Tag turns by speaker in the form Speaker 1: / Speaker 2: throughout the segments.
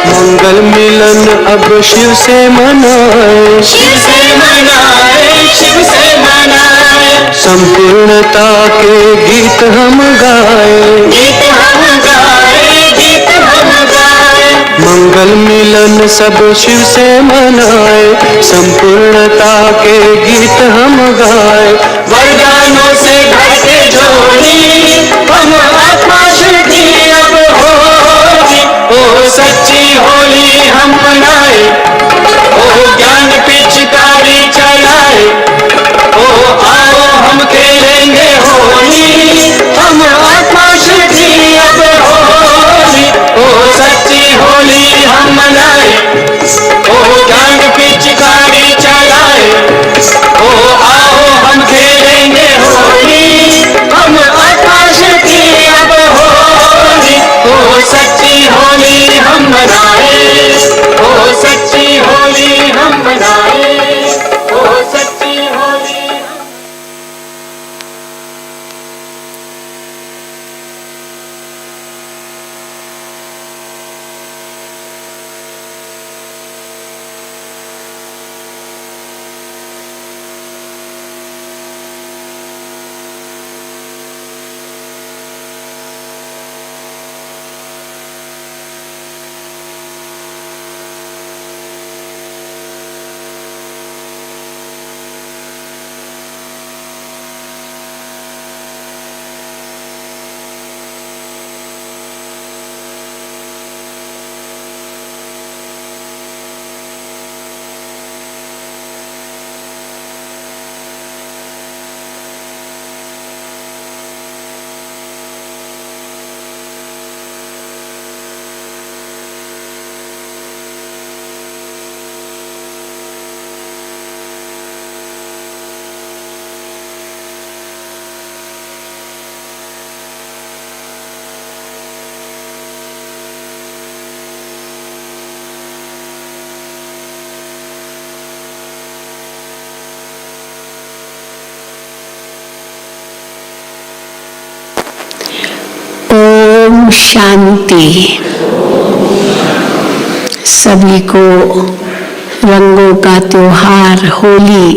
Speaker 1: मंगल मिलन अब शिव से मनाए,
Speaker 2: शिव से मनाए, शिव से मनाए।
Speaker 1: संपूर्णता के गीत हम गाए,
Speaker 2: गीत हम गाए, गीत हम गाए।
Speaker 1: मंगल मिलन सब शिव से मनाए, संपूर्णता के गीत हम गाए।
Speaker 2: वरदानों से भर के झोली हम आत्मा शुद्धि अब होगी। ओ सच्ची होली हम मनाए, ओ ज्ञान पिचकारी चलाए। ओ आओ हम खेलेंगे होली, हम आत्मा शुद्धि अब होगी। ओ सच्ची होली हम मनाए, ओ ज्ञान पिचकारी चलाए। ओ आओ हम खेलेंगे होली, हम आत्मा शुद्धि अब होगी। ओ सच्ची होली हम मनाए, ओ सच्ची होली हम मनाए, ओ सच्ची होली।
Speaker 3: शांति। सभी को रंगों का त्योहार होली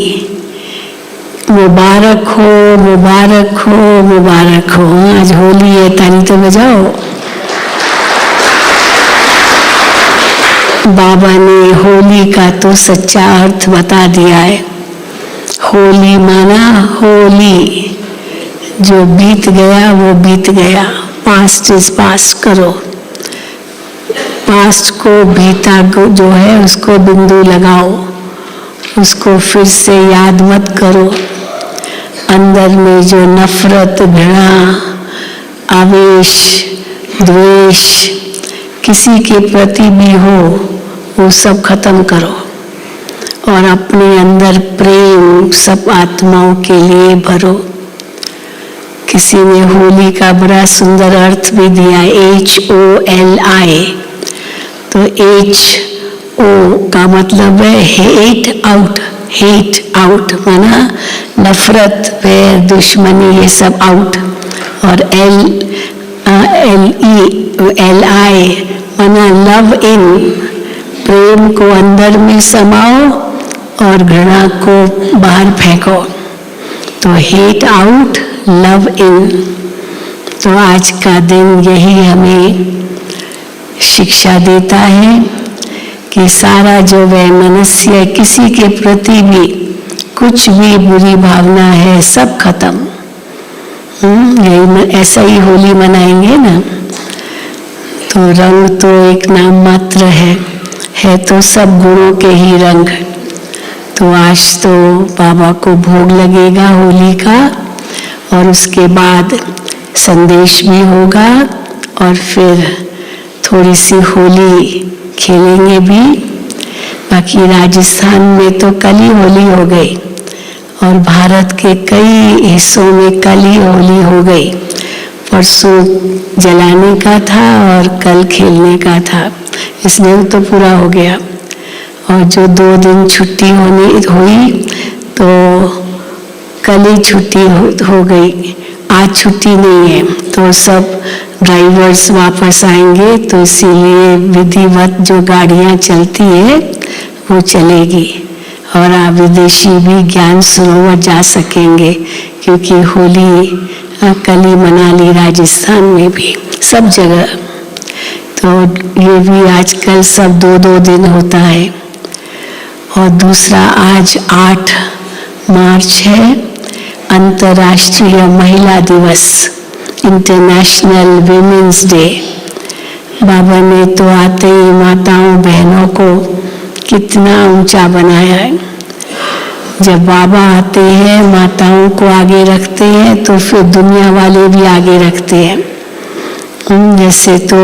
Speaker 3: मुबारक हो, मुबारक हो, मुबारक हो। आज होली है, ताली तो बजाओ। बाबा ने होली का तो सच्चा अर्थ बता दिया है। होली माना होली, जो बीत गया वो बीत गया। पास्ट इज पास्ट करो। पास्ट को बीता जो है उसको बिंदु लगाओ, उसको फिर से याद मत करो। अंदर में जो नफरत, घृणा, आवेश, द्वेष किसी के प्रति भी हो, वो सब खत्म करो और अपने अंदर प्रेम सब आत्माओं के लिए भरो। किसी ने होली का बड़ा सुंदर अर्थ भी दिया, HOLI। तो HO का मतलब है हेट आउट, माना नफरत, वैर, दुश्मनी, ये सब आउट। और LI माना लव इन, प्रेम को अंदर में समाओ और घृणा को बाहर फेंको। तो हेट आउट, लव इन। तो आज का दिन यही हमें शिक्षा देता है कि सारा जो वैमनस्य, किसी के प्रति भी कुछ भी बुरी भावना है, सब खत्म। यही ऐसा ही होली मनाएंगे ना। तो रंग तो एक नाम मात्र है तो सब गुणों के ही रंग। तो आज तो बाबा को भोग लगेगा होली का, और उसके बाद संदेश भी होगा, और फिर थोड़ी सी होली खेलेंगे भी। बाकी राजस्थान में तो कल ही होली हो गई, और भारत के कई हिस्सों में कल ही होली हो गई। परसों जलाने का था और कल खेलने का था, इसलिए तो पूरा हो गया। और जो 2 दिन छुट्टी हुई तो कल ही छुट्टी हो गई, आज छुट्टी नहीं है। तो सब ड्राइवर्स वापस आएंगे, तो इसीलिए विधिवत जो गाड़ियां चलती है वो चलेगी, और आप विदेशी भी ज्ञान सरोवर जा सकेंगे, क्योंकि होली कल ही मना ली राजस्थान में भी, सब जगह। तो ये भी आजकल सब 2-2 दिन होता है। और दूसरा आज 8 मार्च है, अंतर्राष्ट्रीय महिला दिवस, इंटरनेशनल वीमेंस डे। बाबा ने तो आते ही माताओं बहनों को कितना ऊंचा बनाया है। जब बाबा आते हैं, माताओं को आगे रखते हैं, तो फिर दुनिया वाले भी आगे रखते हैं। जैसे तो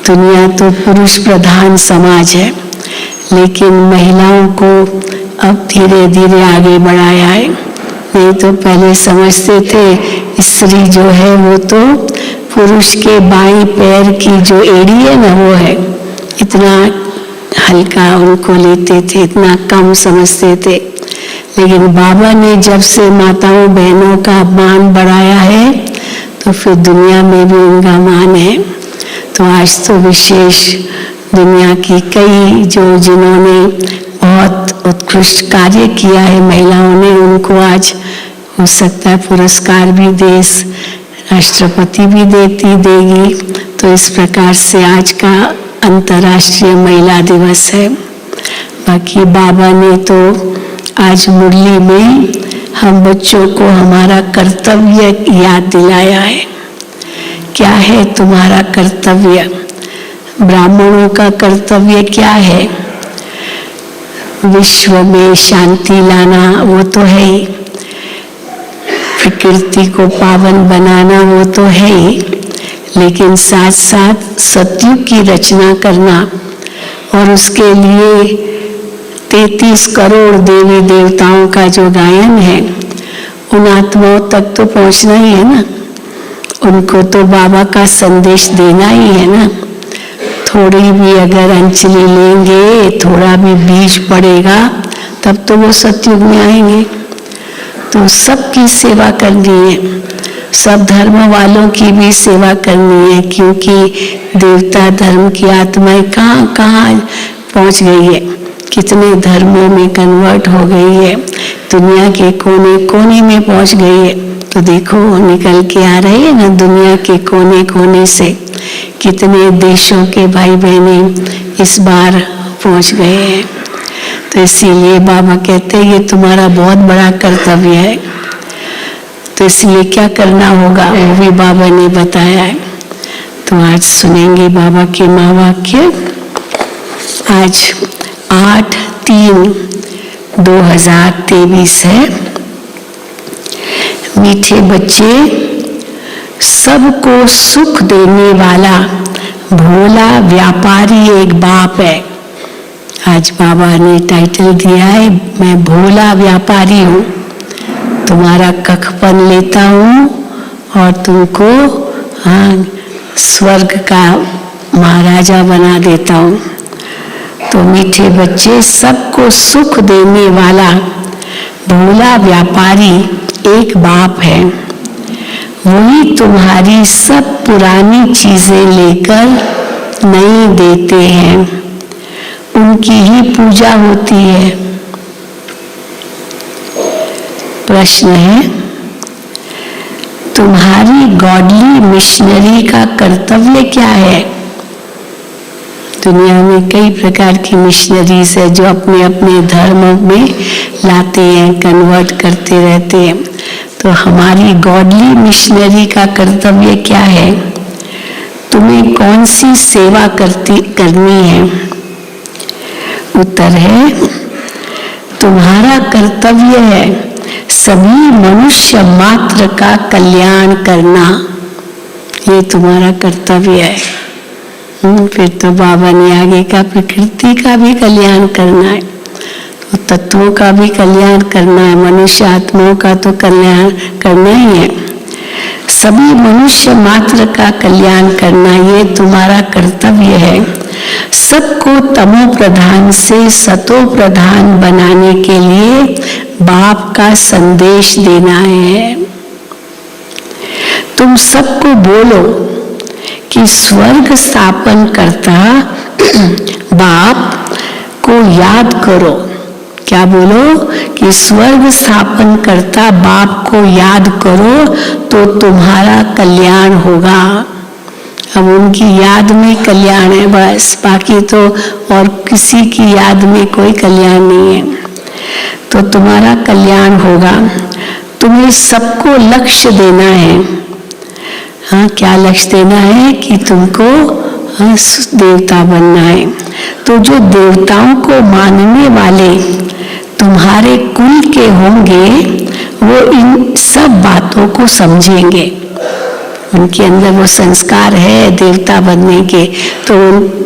Speaker 3: दुनिया तो पुरुष प्रधान समाज है, लेकिन महिलाओं को अब धीरे धीरे आगे बढ़ाया है। नहीं तो पहले समझते थे स्त्री जो है वो तो पुरुष के बाईं पैर की जो एड़ी है ना, वो है, इतना हल्का उनको लेते थे, इतना कम समझते थे। लेकिन बाबा ने जब से माताओं बहनों का मान बढ़ाया है, तो फिर दुनिया में भी उनका मान है। तो आज तो विशेष दुनिया की कई जो जिन्होंने बहुत उत्कृष्ट कार्य किया है महिलाओं ने, उनको आज हो सकता है पुरस्कार भी देश राष्ट्रपति भी देगी। तो इस प्रकार से आज का अंतर्राष्ट्रीय महिला दिवस है। बाकी बाबा ने तो आज मुरली में हम बच्चों को हमारा कर्तव्य याद दिलाया है। क्या है तुम्हारा कर्तव्य? ब्राह्मणों का कर्तव्य क्या है? विश्व में शांति लाना, वो तो है ही। प्रकृति को पावन बनाना, वो तो है ही। लेकिन साथ साथ सतयुग की रचना करना, और उसके लिए 33 करोड़ देवी देवताओं का जो गायन है, उन आत्माओं तक तो पहुंचना ही है ना। उनको तो बाबा का संदेश देना ही है ना। थोड़ी भी अगर अंजलि लेंगे, थोड़ा भी बीज पड़ेगा, तब तो वो सतयुग में आएंगे। तो सबकी सेवा करनी है, सब धर्म वालों की भी सेवा करनी है, क्योंकि देवता धर्म की आत्माएं कहाँ कहाँ पहुँच गई है, कितने धर्मों में कन्वर्ट हो गई है, दुनिया के कोने कोने में पहुँच गई है। तो देखो निकल के आ रही है ना दुनिया के कोने कोने से, कितने देशों के भाई बहने इस बार पहुँच गए हैं। तो इसीलिए बाबा कहते हैं ये तुम्हारा बहुत बड़ा कर्तव्य है। तो इसलिए क्या करना होगा वो भी बाबा ने बताया है। तो आज सुनेंगे बाबा के महावाक्य। आज 8/3/2023 है। मीठे बच्चे, सबको सुख देने वाला भोला व्यापारी एक बाप है। आज बाबा ने टाइटल दिया है, मैं भोला व्यापारी हूँ, तुम्हारा कखपन लेता हूँ और तुमको स्वर्ग का महाराजा बना देता हूँ। तो मीठे बच्चे, सबको सुख देने वाला भोला व्यापारी एक बाप है। वही तुम्हारी सब पुरानी चीजें लेकर नई देते हैं, उनकी ही पूजा होती है। प्रश्न है, तुम्हारी गॉडली मिशनरी का कर्तव्य क्या है? दुनिया में कई प्रकार की मिशनरीज है जो अपने अपने धर्म में लाते हैं, कन्वर्ट करते रहते हैं। तो हमारी गॉडली मिशनरी का कर्तव्य क्या है? तुम्हें कौन सी सेवा करनी है? उत्तर है, तुम्हारा कर्तव्य है सभी मनुष्य मात्र का कल्याण करना। ये तुम्हारा कर्तव्य है। फिर तो बाबा ने आगे का प्रकृति का भी कल्याण करना है, तो तत्वों का भी कल्याण करना है, मनुष्य आत्माओं का तो कल्याण करना ही है। सभी मनुष्य मात्र का कल्याण करना, ये तुम्हारा कर्तव्य है। सबको तमो प्रधान से सतो प्रधान बनाने के लिए बाप का संदेश देना है। तुम सबको बोलो कि स्वर्ग स्थापन करता बाप को याद करो। क्या बोलो? कि स्वर्ग स्थापन करता बाप को याद करो तो तुम्हारा कल्याण होगा। अब उनकी याद में कल्याण है बस, बाकी तो और किसी की याद में कोई कल्याण नहीं है। तो तुम्हारा कल्याण होगा। तुम्हें सबको लक्ष्य देना है। हाँ, क्या लक्ष्य देना है? कि तुमको देवता बनना है। तो जो देवताओं को मानने वाले तुम्हारे कुल के होंगे, वो इन सब बातों को समझेंगे। उनके अंदर वो संस्कार है देवता बनने के, तो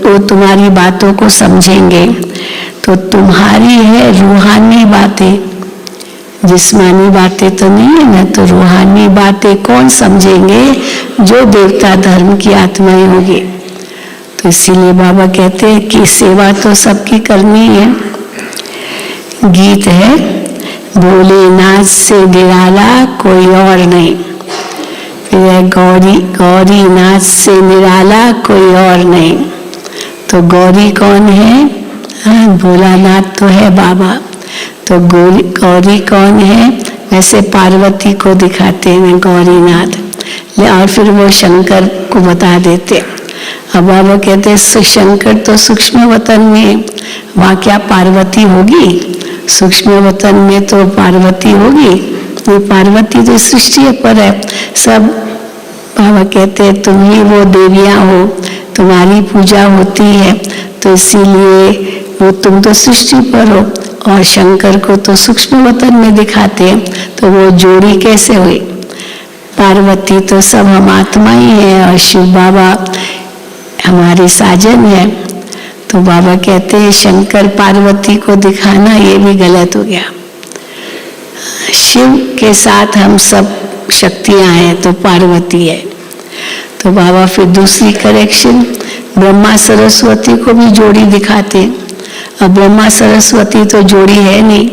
Speaker 3: वो तुम्हारी बातों को समझेंगे। तो तुम्हारी है रूहानी बातें, जिस्मानी बातें तो नहीं है ना। तो रूहानी बातें कौन समझेंगे? जो देवता धर्म की आत्माएं होगी। तो इसीलिए बाबा कहते हैं कि सेवा तो सबकी करनी है। गीत है, भोलेनाथ से निराला कोई और नहीं। फिर गौरी नाथ से निराला कोई और नहीं। तो गौरी कौन है? हाँ, भोलानाथ तो है बाबा। तो गौरी कौन है? वैसे पार्वती को दिखाते हैं गौरीनाथ, और फिर वो शंकर को बता देते। अब बाबा कहते हैं शंकर तो सूक्ष्म वतन में, वहाँ क्या पार्वती होगी? सूक्ष्म वतन में तो पार्वती होगी। ये पार्वती तो सृष्टि पर है सब। बाबा कहते हैं तुम ही वो देवियां हो, तुम्हारी पूजा होती है, तो इसीलिए वो तुम तो सृष्टि पर हो। और शंकर को तो सूक्ष्म वतन में दिखाते हैं, तो वो जोड़ी कैसे हुई? पार्वती तो सब हम आत्मा ही है और शिव बाबा हमारे साजन है। तो बाबा कहते हैं शंकर पार्वती को दिखाना ये भी गलत हो गया। शिव के साथ हम सब शक्तियां हैं, तो पार्वती है। तो बाबा फिर दूसरी करेक्शन, ब्रह्मा सरस्वती को भी जोड़ी दिखाते। अब ब्रह्मा सरस्वती तो जोड़ी है नहीं,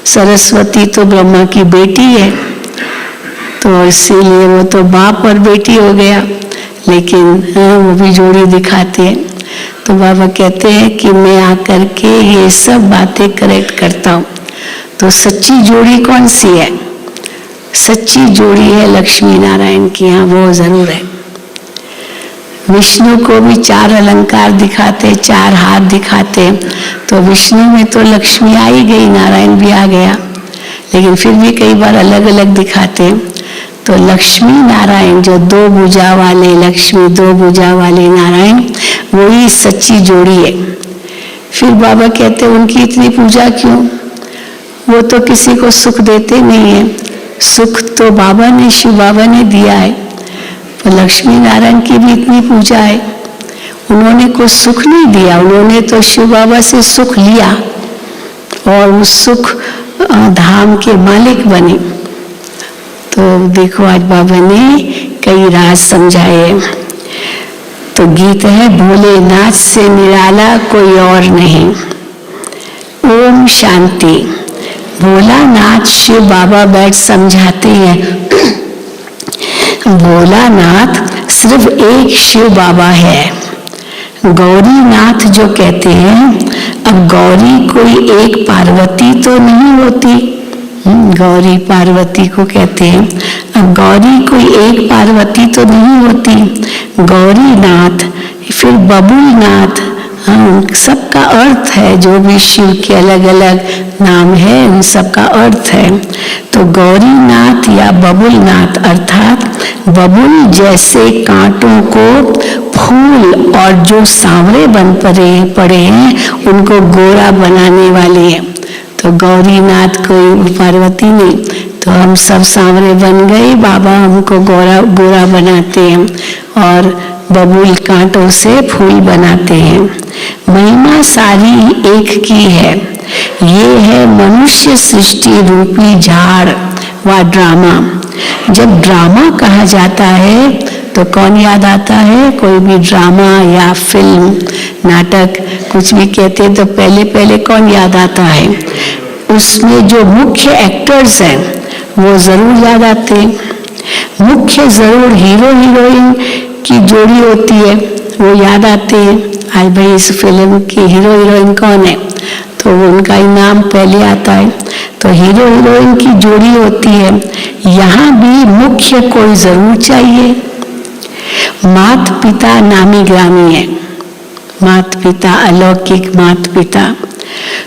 Speaker 3: सरस्वती तो ब्रह्मा की बेटी है, तो इसीलिए वो तो बाप और बेटी हो गया। लेकिन वो भी जोड़ी दिखाते हैं। तो बाबा कहते हैं कि मैं आकर के ये सब बातें करेक्ट करता हूँ। तो सच्ची जोड़ी कौन सी है? सच्ची जोड़ी है लक्ष्मी नारायण की। हाँ, वो जरूर है। विष्णु को भी 4 अलंकार दिखाते, 4 हाथ दिखाते। तो विष्णु में तो लक्ष्मी आ ही गई, नारायण भी आ गया, लेकिन फिर भी कई बार अलग अलग दिखाते। तो लक्ष्मी नारायण जो 2 भुजा वाले लक्ष्मी, 2 भुजा वाले नारायण, वही सच्ची जोड़ी है। फिर बाबा कहते उनकी इतनी पूजा क्यों? वो तो किसी को सुख देते नहीं है। सुख तो बाबा ने, शिव बाबा ने दिया है। तो लक्ष्मी नारायण की भी इतनी पूजा है। उन्होंने कुछ सुख नहीं दिया, उन्होंने तो शिव बाबा से सुख लिया और उस सुख धाम के मालिक बने। तो देखो आज बाबा ने कई राज समझाए। तो गीत है, भोलेनाथ से निराला कोई और नहीं। ओम शांति। भोलानाथ शिव बाबा बैठ समझाते हैं। भोलानाथ सिर्फ एक शिव बाबा है। गौरीनाथ जो कहते हैं, अब गौरी कोई एक पार्वती तो नहीं होती, गौरी पार्वती को कहते हैं। अब गौरी कोई एक पार्वती तो नहीं होती, गौरीनाथ फिर बबुलनाथ, सबका अर्थ है, जो भी शिव के अलग अलग नाम है उन सबका अर्थ है। तो गौरीनाथ या बबुलनाथ अर्थात बबुल जैसे कांटों को फूल और जो सांवरे बन पड़े हैं उनको गोरा बनाने वाले हैं। तो गौरीनाथ कोई पार्वती नहीं, तो हम सब सांवरे बन गए, बाबा हमको गोरा बनाते हैं और बबूल कांटों से फूल बनाते हैं। महिमा सारी एक की है, ये है मनुष्य सृष्टि रूपी झाड़ व ड्रामा। जब ड्रामा कहा जाता है तो कौन याद आता है? कोई भी ड्रामा या फिल्म नाटक कुछ भी कहते हैं तो पहले पहले कौन याद आता है? उसमें जो मुख्य एक्टर्स हैं वो जरूर याद आते हैं। मुख्य जरूर हीरो हीरोइन की जोड़ी होती है वो याद आते हैं। आज भाई इस फिल्म की हीरो हीरोइन कौन है, तो उनका ही नाम पहले आता है। तो हीरो हीरोइन की जोड़ी होती है। यहाँ भी मुख्य कोई जरूर चाहिए। मात पिता नामी ग्रामी है, मात पिता अलौकिक मात पिता।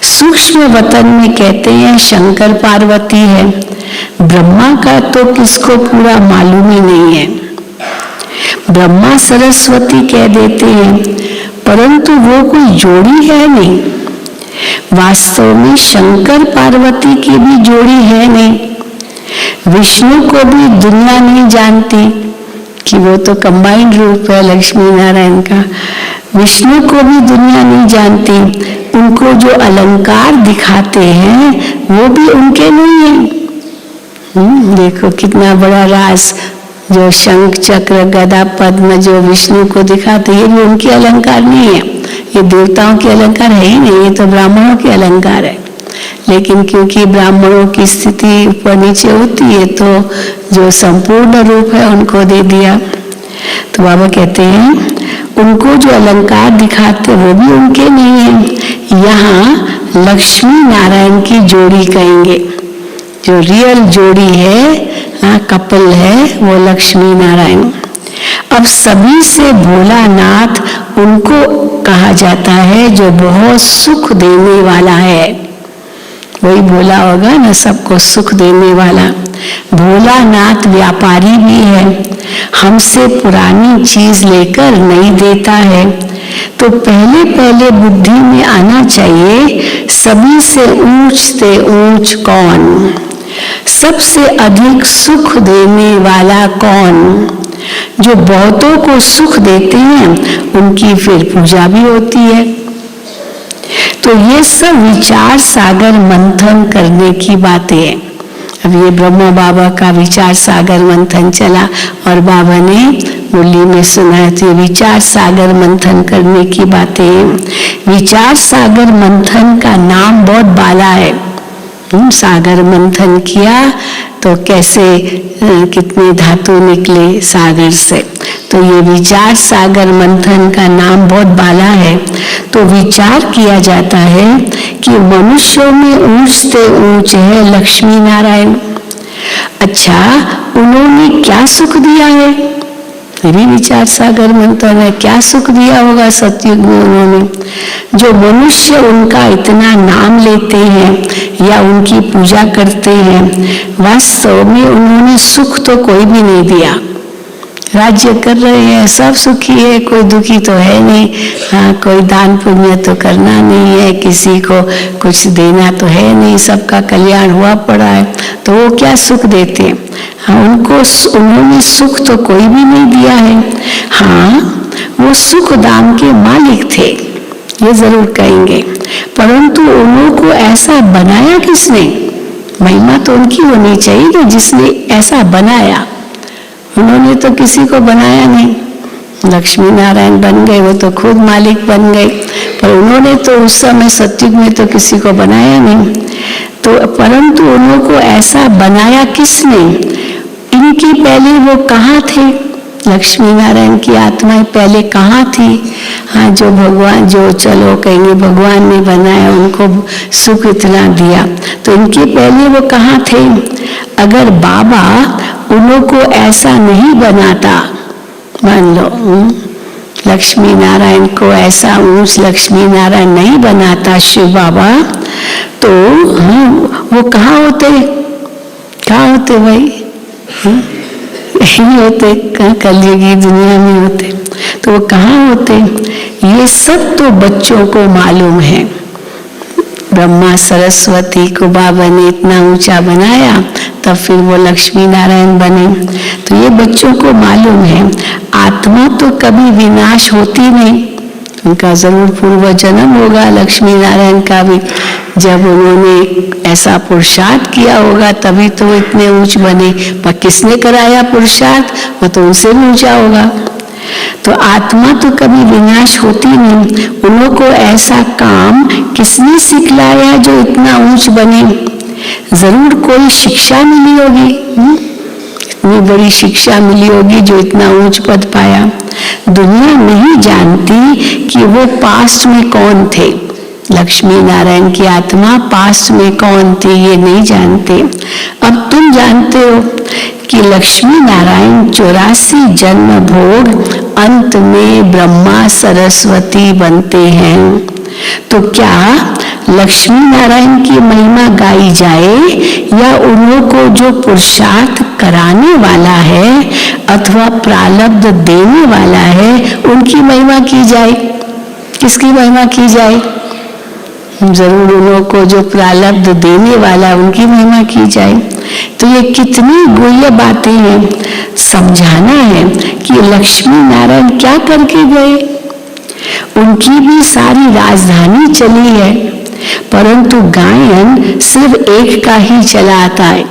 Speaker 3: सूक्ष्म वतन में कहते हैं शंकर पार्वती है, ब्रह्मा का तो किसको पूरा मालूम ही नहीं है। ब्रह्मा सरस्वती कह देते हैं, परंतु वो कोई जोड़ी है नहीं। वास्तव में शंकर पार्वती की भी जोड़ी है नहीं। विष्णु को भी दुनिया नहीं जानती कि वो तो कंबाइंड रूप है लक्ष्मी नारायण का। विष्णु को भी दुनिया नहीं जानती। उनको जो अलंकार दिखाते हैं वो भी उनके नहीं है। देखो कितना बड़ा रास, जो शंख चक्र गदा पद्म जो विष्णु को दिखाते ये भी उनके अलंकार नहीं है, ये देवताओं के अलंकार है ही नहीं, ये तो ब्राह्मणों के अलंकार है। लेकिन क्योंकि ब्राह्मणों की स्थिति ऊपर नीचे होती है तो जो संपूर्ण रूप है उनको दे दिया। तो बाबा कहते हैं उनको जो अलंकार दिखाते वो भी उनके नहीं है। यहाँ लक्ष्मी नारायण की जोड़ी कहेंगे, जो रियल जोड़ी है, कपल है, वो लक्ष्मी नारायण। अब सभी से भोलानाथ उनको कहा जाता है जो बहुत सुख देने वाला है। वही भोला होगा ना, सबको सुख देने वाला। भोलानाथ व्यापारी भी है, हमसे पुरानी चीज लेकर नहीं देता है। तो पहले पहले बुद्धि में आना चाहिए सभी से ऊंच से ऊंच कौन, सबसे अधिक सुख देने वाला कौन। जो बहुतों को सुख देते हैं उनकी फिर पूजा भी होती है। तो ये सब विचार सागर मंथन करने की बातें हैं। अब ये ब्रह्मा बाबा का विचार सागर मंथन चला और बाबा ने मुरली में सुनाया, तो विचार सागर मंथन करने की बातें। विचार सागर मंथन का नाम बहुत बाला है। सागर मंथन किया तो कैसे कितने धातु निकले सागर से, तो ये विचार सागर मंथन का नाम बहुत बाला है। तो विचार किया जाता है कि मनुष्यों में ऊंच से ऊंच है लक्ष्मी नारायण। अच्छा, उन्होंने क्या सुख दिया है? ये भी विचार सागर मंथन है। क्या सुख दिया होगा सतयुग में उन्होंने, जो मनुष्य उनका इतना नाम लेते हैं या उनकी पूजा करते हैं, वास्तव में उन्होंने सुख तो कोई भी नहीं दिया। राज्य कर रहे हैं, सब सुखी है, कोई दुखी तो है नहीं। हाँ, कोई दान पुण्य तो करना नहीं है, किसी को कुछ देना तो है नहीं, सबका कल्याण हुआ पड़ा है, तो वो क्या सुख देते हैं? हाँ, उन्होंने सुख तो कोई भी नहीं दिया है। हाँ, वो सुख धाम के मालिक थे, ये जरूर कहेंगे, परंतु उन्हों को ऐसा बनाया किसने? महिमा तो उनकी होनी चाहिए ना जिसने ऐसा बनाया। उन्होंने तो किसी को बनाया नहीं, लक्ष्मी नारायण बन गए, वो तो खुद मालिक बन गए, पर उन्होंने तो उस समय सत्युग में तो किसी को बनाया नहीं। तो परंतु उन्हों को ऐसा बनाया किसने? इनकी पहले वो कहाँ थे? लक्ष्मी नारायण की आत्माएं पहले कहाँ थी? हाँ, जो भगवान, जो चलो कहेंगे भगवान ने बनाया, उनको सुख इतना दिया, तो इनके पहले वो कहाँ थे? अगर बाबा उन्हों को ऐसा नहीं बनाता, मान लो लक्ष्मी नारायण को ऐसा ऊंच लक्ष्मी नारायण नहीं बनाता शिव बाबा, तो वो कहाँ होते? कहाँ होते भाई? यही होते, कलयुगी दुनिया में होते। तो वो कहाँ होते? ये सब तो बच्चों को मालूम है। ब्रह्मा सरस्वती को बाबा ने इतना ऊंचा बनाया, तब फिर वो लक्ष्मी नारायण बने। तो ये बच्चों को मालूम है, आत्मा तो कभी विनाश होती नहीं, उनका जरूर पूर्व जन्म होगा लक्ष्मी नारायण का भी। जब उन्होंने ऐसा पुरुषार्थ किया होगा तभी तो वो इतने ऊंच बने, पर किसने कराया पुरुषार्थ? वो तो उनसे भी ऊंचा होगा। तो आत्मा तो कभी विनाश होती नहीं, उन्हों को ऐसा काम किसने सिखलाया जो इतना ऊंच बने? जरूर कोई शिक्षा मिली होगी, इतनी बड़ी शिक्षा मिली होगी जो इतना ऊंच पद पाया। दुनिया नहीं जानती कि वो पास्ट में कौन थे, लक्ष्मी नारायण की आत्मा पास्ट में कौन थी, ये नहीं जानते। अब तुम जानते हो कि लक्ष्मी नारायण 84 जन्म भोग अंत में ब्रह्मा सरस्वती बनते हैं। तो क्या लक्ष्मी नारायण की महिमा गाई जाए या उन्हों को जो पुरुषार्थ कराने वाला है अथवा प्रारब्ध देने वाला है उनकी महिमा की जाए? किसकी महिमा की जाए? जरूर उन्हों को जो प्रारब्ध देने वाला उनकी महिमा की जाए। तो ये कितनी गुह्य बातें हैं, समझाना है कि लक्ष्मी नारायण क्या करके गए। उनकी भी सारी राजधानी चली है, परंतु गायन सिर्फ एक का ही चला आता है।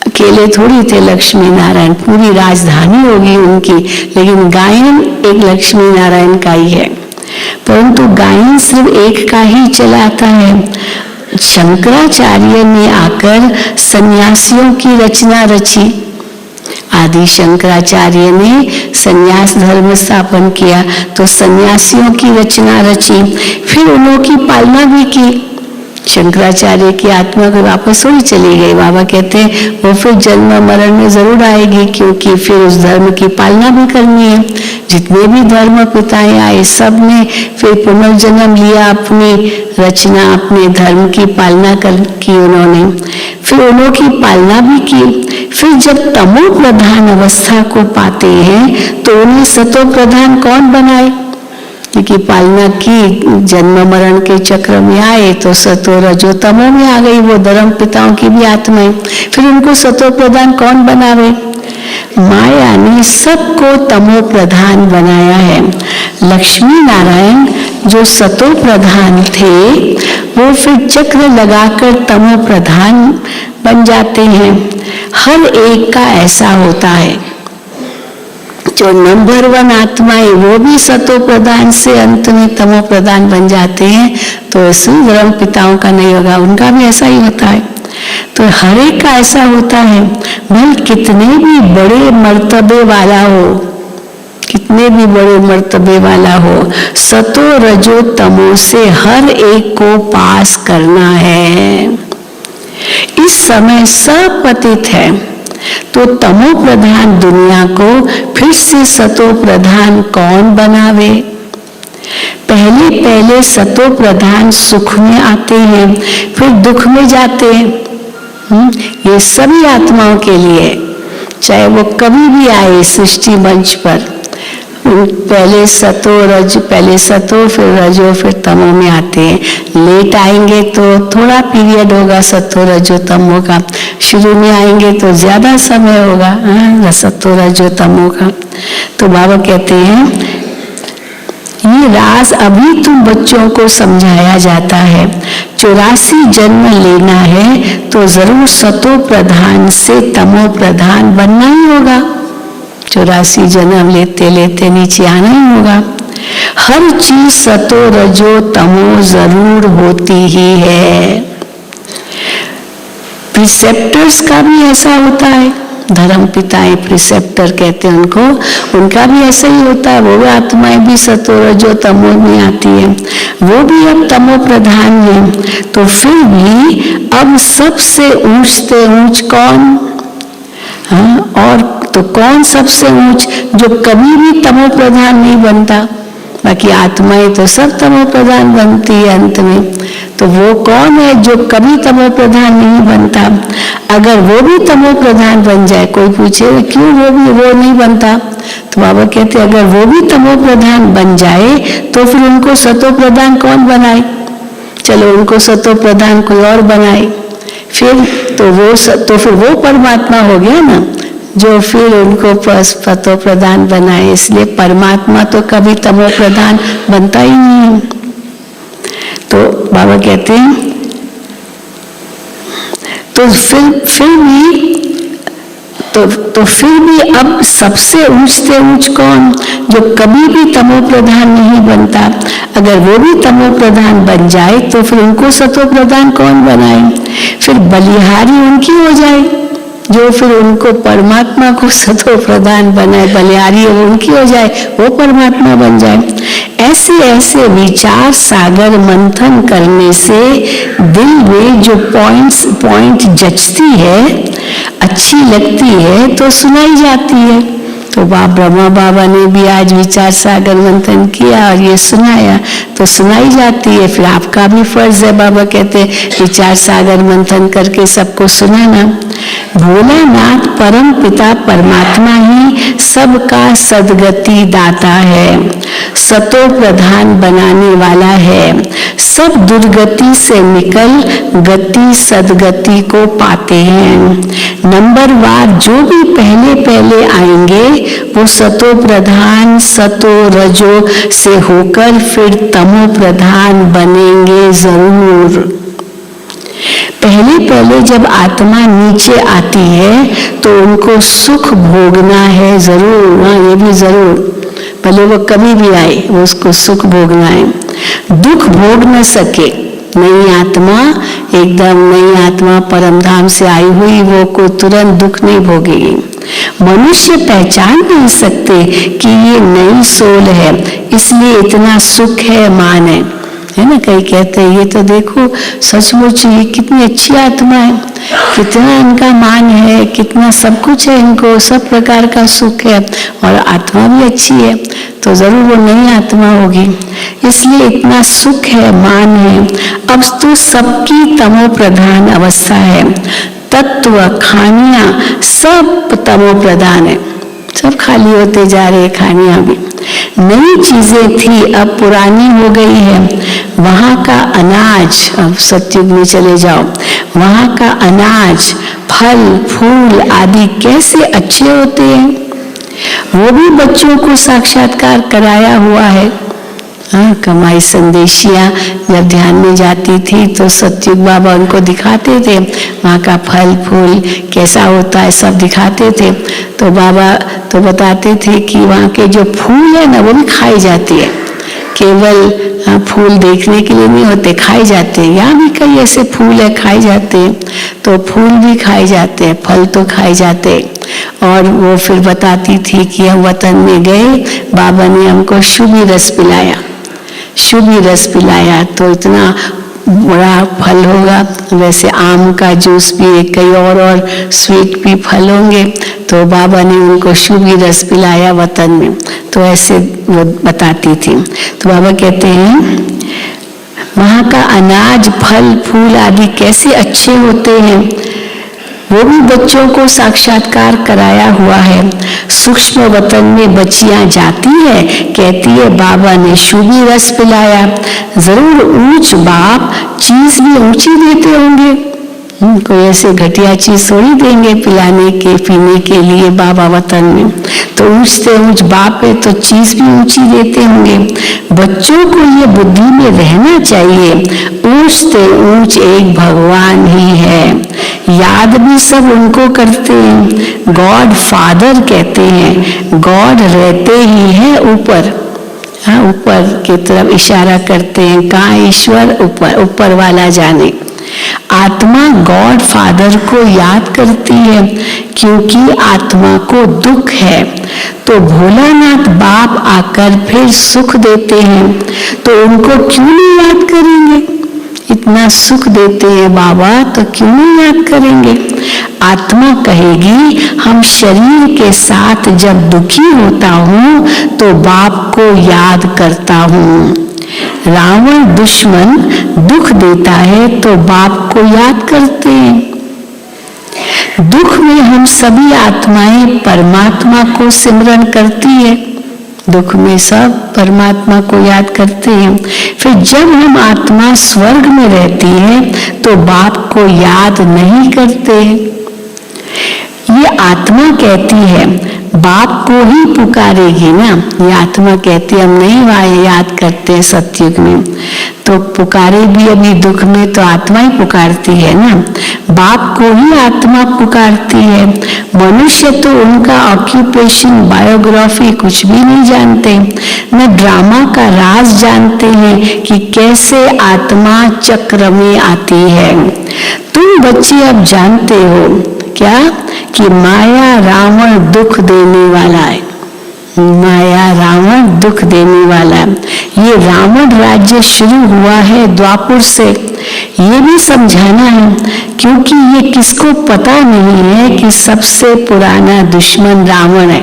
Speaker 3: अकेले थोड़ी थे लक्ष्मी नारायण, पूरी राजधानी होगी उनकी, लेकिन गायन एक लक्ष्मी नारायण का ही है। परंतु गायन सिर्फ एक का ही चलाता है। शंकराचार्य ने आकर सन्यासियों की रचना रची। आदि शंकराचार्य ने सन्यास धर्म स्थापन किया, तो सन्यासियों की रचना रची, फिर उन्हों की पालना भी की। शंकराचार्य की आत्मा को वापस थोड़ी चली गई। बाबा कहते हैं वो फिर जन्म मरण में जरूर आएगी, क्योंकि फिर उस धर्म की पालना भी करनी है। जितने भी धर्म पिताएं आए सब ने फिर पुनर्जन्म लिया, अपनी रचना अपने धर्म की पालना की उन्होंने, फिर उन्हों की पालना भी की। फिर जब तमो प्रधान अवस्था को पाते हैं तो उन्हें सतो प्रधान कौन बनाए? क्योंकि पालना की, जन्म मरण के चक्र में आए तो सतो रजो तमो में आ गई वो धर्म पिताओं की भी आत्माएं। फिर उनको सतो प्रधान कौन बनावे? माया ने सबको तमो प्रधान बनाया है। लक्ष्मी नारायण जो सतो प्रधान थे वो फिर चक्र लगाकर तमो प्रधान बन जाते हैं। हर एक का ऐसा होता है। जो नंबर 1 आत्माएं वो भी सतो प्रधान से अंत में तमो प्रधान बन जाते हैं, तो ऐसे धर्म पिताओं का नहीं होगा, उनका भी ऐसा ही होता है। तो हर एक का ऐसा होता है। भले कितने भी बड़े मर्तबे वाला हो, कितने भी बड़े मर्तबे वाला हो, सतो रजो तमो से हर एक को पास करना है। इस समय सब पतित है, तो तमो प्रधान दुनिया को फिर से सतो प्रधान कौन बनावे? पहले पहले सतो प्रधान सुख में आते हैं, फिर दुख में जाते हैं। ये सभी आत्माओं के लिए, चाहे वो कभी भी आए सृष्टि मंच पर, पहले सतो रज, पहले सतो फिर रजो फिर तमो में आते हैं। लेट आएंगे तो थोड़ा पीरियड होगा सतो रजो तमो का, शुरू में आएंगे तो ज्यादा समय होगा सतो रजो तमो का। तो बाबा कहते हैं ये राज अभी तुम बच्चों को समझाया जाता है। 84 जन्म लेना है तो जरूर सतो प्रधान से तमो प्रधान बनना ही होगा। 84 जन्म लेते लेते नीचे आना ही होगा। हर चीज सतो रजो तमो जरूर होती ही है। प्रिसेप्टर्स का भी ऐसा होता है, धर्म पिताएं प्रिसेप्टर कहते हैं उनको, उनका भी ऐसा ही होता है। वो भी आत्माएं भी सतो रजो तमो में आती है, वो भी अब तमो प्रधान है। तो फिर भी अब सबसे ऊंचते ऊंच कौन? हाँ, और तो कौन सबसे ऊंच? जो कभी भी तमो प्रधान नहीं बनता। बाकी आत्माएं तो सब तमो प्रधान बनती है अंत में। तो वो कौन है जो कभी तमो प्रधान नहीं बनता? अगर वो भी तमो प्रधान बन जाए, कोई पूछे क्यों वो नहीं बनता, तो बाबा कहते अगर वो भी तमो प्रधान बन जाए तो फिर उनको सतो प्रधान कौन बनाए? चलो उनको सतो प्रधान कोई और बनाए, फिर तो फिर वो परमात्मा हो गया ना, जो फिर उनको सतो प्रधान बनाए। इसलिए परमात्मा तो कभी तमो प्रधान बनता ही नहीं। तो बाबा कहते हैं तो फिर भी अब सबसे ऊंचते ऊंच कौन? जो कभी भी तमो प्रधान नहीं बनता। अगर वो भी तमो प्रधान बन जाए तो फिर उनको सतो प्रधान कौन बनाए? फिर बलिहारी उनकी हो जाए, जो फिर उनको परमात्मा को सतो प्रधान बनाए, बलिहारी उनकी हो जाए, वो परमात्मा बन जाए। ऐसे ऐसे विचार सागर मंथन करने से दिल में जो पॉइंट जचती है, अच्छी लगती है तो सुनाई जाती है। तो ब्रह्मा बाबा ने भी आज विचार सागर मंथन किया और ये सुनाया तो सुनाई जाती है। फिर आपका भी फर्ज है, बाबा कहते हैं विचार सागर मंथन करके सबको सुनाना। भोलेनाथ परम पिता परमात्मा ही सबका सदगति दाता है, सतो प्रधान बनाने वाला है। सब दुर्गति से निकल गति सदगति को पाते हैं। नंबरवार जो भी पहले आएंगे वो सतो प्रधान सतो रजो से होकर फिर तमो प्रधान बनेंगे जरूर। पहले जब आत्मा नीचे आती है तो उनको सुख भोगना है जरूर। हाँ, ये भी जरूर, भले वो कभी भी आए वो उसको सुख भोगना है। दुख भोग न सके नई आत्मा, एकदम नई आत्मा परम धाम से आई हुई, वो को तुरंत दुख नहीं भोगेगी। मनुष्य पहचान नहीं सकते कि ये नई सोल है, इसलिए इतना सुख है, मान है ना। कई कहते हैं ये तो देखो सचमुच ये कितनी अच्छी आत्मा है, कितना इनका मान है, कितना सब कुछ है, इनको सब प्रकार का सुख है और आत्मा भी अच्छी है, तो जरूर वो नई आत्मा होगी, इसलिए इतना सुख है, मान है। अब तो सबकी तमो प्रधान अवस्था है, तत्व खानियां सब तमो प्रधान है, सब खाली होते जा रहे खानियां भी। नई चीजें थी अब पुरानी हो गई है। वहां का अनाज, अब सतयुग में चले जाओ, वहां का अनाज फल फूल आदि कैसे अच्छे होते हैं, वो भी बच्चों को साक्षात्कार कराया हुआ है। हाँ, कमाई संदेशिया जब ध्यान में जाती थी तो सतयुग बाबा उनको दिखाते थे, वहाँ का फल फूल कैसा होता है सब दिखाते थे। तो बाबा तो बताते थे कि वहाँ के जो फूल है ना वो भी खाई जाती है, केवल फूल देखने के लिए नहीं होते, खाए जाते हैं। यहाँ भी कई ऐसे फूल है खाए जाते हैं, तो फूल भी खाए जाते हैं, फल तो खाए जाते हैं। और वो फिर बताती थी कि हम वतन में गए, बाबा ने हमको शुभी रस पिलाया, शुभी रस पिलाया तो इतना बड़ा फल होगा, वैसे आम का जूस भी कई और स्वीट भी फल होंगे, तो बाबा ने उनको शुभी रस पिलाया वतन में, तो ऐसे वो बताती थी। तो बाबा कहते हैं वहाँ का अनाज फल फूल आदि कैसे अच्छे होते हैं, वो भी बच्चों को साक्षात्कार कराया हुआ है। सूक्ष्म वतन में बच्चियां जाती है, कहती है बाबा ने शुभी रस पिलाया। जरूर ऊंच बाप चीज भी ऊंची देते होंगे, कोई ऐसे घटिया चीज थोड़ी देंगे पिलाने के पीने के लिए बाबा वतन में। तो ऊंच से ऊंच बाप है तो चीज भी ऊंची देते होंगे। बच्चों को ये बुद्धि में रहना चाहिए, ऊंच से ऊंच एक भगवान ही है। याद भी सब उनको करते हैं, गॉड फादर कहते हैं। गॉड रहते ही है ऊपर, हाँ ऊपर की तरफ इशारा करते हैं। कहाँ ईश्वर? ऊपर, ऊपर वाला जाने। आत्मा गॉड फादर को याद करती है क्योंकि आत्मा को दुख है। तो भोलानाथ बाप आकर फिर सुख देते हैं, तो उनको क्यों नहीं याद करेंगे? इतना सुख देते हैं बाबा तो क्यों नहीं याद करेंगे? आत्मा कहेगी हम शरीर के साथ जब दुखी होता हूँ तो बाप को याद करता हूँ। रावण दुश्मन दुख देता है तो बाप को याद करते हैं। दुख में हम सभी आत्माएं परमात्मा को सिमरन करती है, दुख में सब परमात्मा को याद करते हैं। फिर जब हम आत्मा स्वर्ग में रहती है तो बाप को याद नहीं करते। ये आत्मा कहती है बाप को ही पुकारेगी ना, ये आत्मा कहती है हम नहीं याद करते हैं सतयुग में, तो पुकारे भी अभी दुख में तो आत्मा ही पुकारती है ना, बाप को ही आत्मा पुकारती है। मनुष्य तो उनका ऑक्यूपेशन बायोग्राफी कुछ भी नहीं जानते, न ड्रामा का राज जानते हैं कि कैसे आत्मा चक्र में आती है। तुम बच्चे अब जानते हो क्या कि माया रावण दुख देने वाला है, माया रावण दुख देने वाला है। ये रावण राज्य शुरू हुआ है द्वापर से, ये भी समझाना है क्योंकि ये किसको पता नहीं है कि सबसे पुराना दुश्मन रावण है,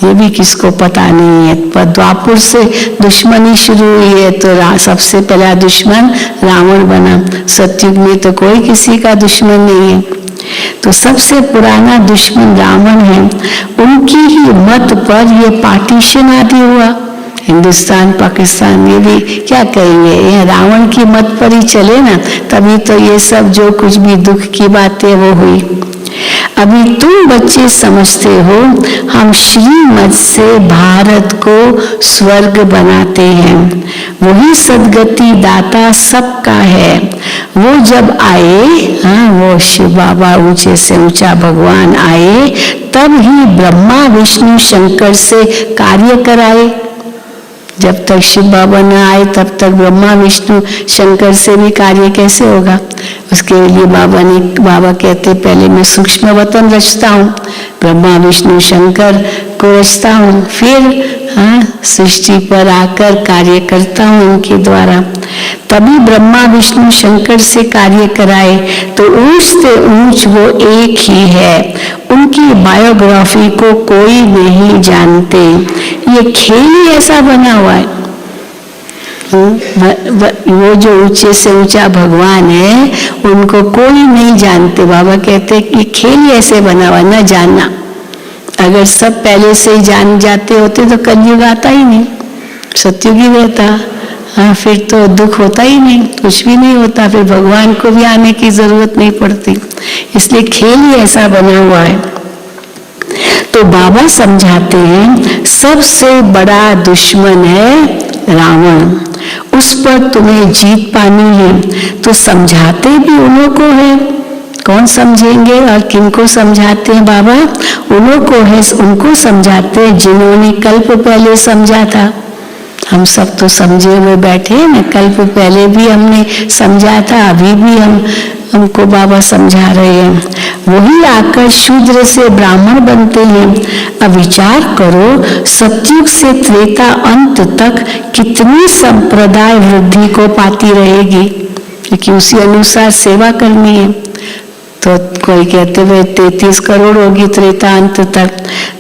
Speaker 3: ये भी किसको पता नहीं है। पर द्वापर से दुश्मनी शुरू हुई है तो सबसे पहला दुश्मन रावण बना। सतयुग में तो कोई किसी का दुश्मन नहीं है, तो सबसे पुराना दुश्मन रावण है। उनकी ही मत पर ये पार्टीशन आदि हुआ, हिंदुस्तान पाकिस्तान, ये भी क्या कहेंगे, ये रावण की मत पर ही चले ना, तभी तो ये सब जो कुछ भी दुख की बातें वो हुई। अभी तुम बच्चे समझते हो हम श्रीमत से भारत को स्वर्ग बनाते हैं, वही सदगति दाता सबका है। वो जब आए, हाँ वो शिव बाबा ऊंचे से ऊंचा भगवान आए, तब ही ब्रह्मा विष्णु शंकर से कार्य कराए। जब तक शिव बाबा न आए तब तक ब्रह्मा विष्णु शंकर से भी कार्य कैसे होगा? उसके लिए बाबा कहते पहले मैं सूक्ष्म वतन रचता हूँ, ब्रह्मा विष्णु शंकर को रचता हूँ, फिर सृष्टि पर आकर कार्य करता हूँ उनके द्वारा। तभी ब्रह्मा विष्णु शंकर से कार्य कराए तो ऊंच से ऊंच वो एक ही है, उनकी बायोग्राफी को कोई नहीं जानते। ये खेल ही ऐसा बना हुआ है। वो जो ऊंचे से ऊंचा भगवान है उनको कोई नहीं जानते। बाबा कहते कि खेल ही ऐसे बना हुआ, न जानना। अगर सब पहले से ही जान जाते होते तो कलयुग आता ही नहीं, सतयुग ही रहता। हाँ फिर तो दुख होता ही नहीं, कुछ भी नहीं होता, फिर भगवान को भी आने की जरूरत नहीं पड़ती। इसलिए खेल ही ऐसा बना हुआ है। तो बाबा समझाते हैं सबसे बड़ा दुश्मन है रावण, उस पर तुम्हें जीत पानी है। तो समझाते भी उन्हों को है, कौन समझेंगे और किनको समझाते हैं बाबा? उन्हों को है, उनको समझाते हैं जिन्होंने कल्प पहले समझा था। हम सब तो समझे हुए बैठे हैं ना, कल्प पहले भी हमने समझा था, अभी भी हमको बाबा समझा रहे हैं। वही आकर शूद्र से ब्राह्मण बनते हैं। अब विचार करो सतयुग से त्रेता अंत तक कितनी संप्रदाय वृद्धि को पाती रहेगी, क्योंकि उसी अनुसार सेवा करनी है। तो कोई कहते हुए 33 करोड़ होगी त्रेता अंत तक,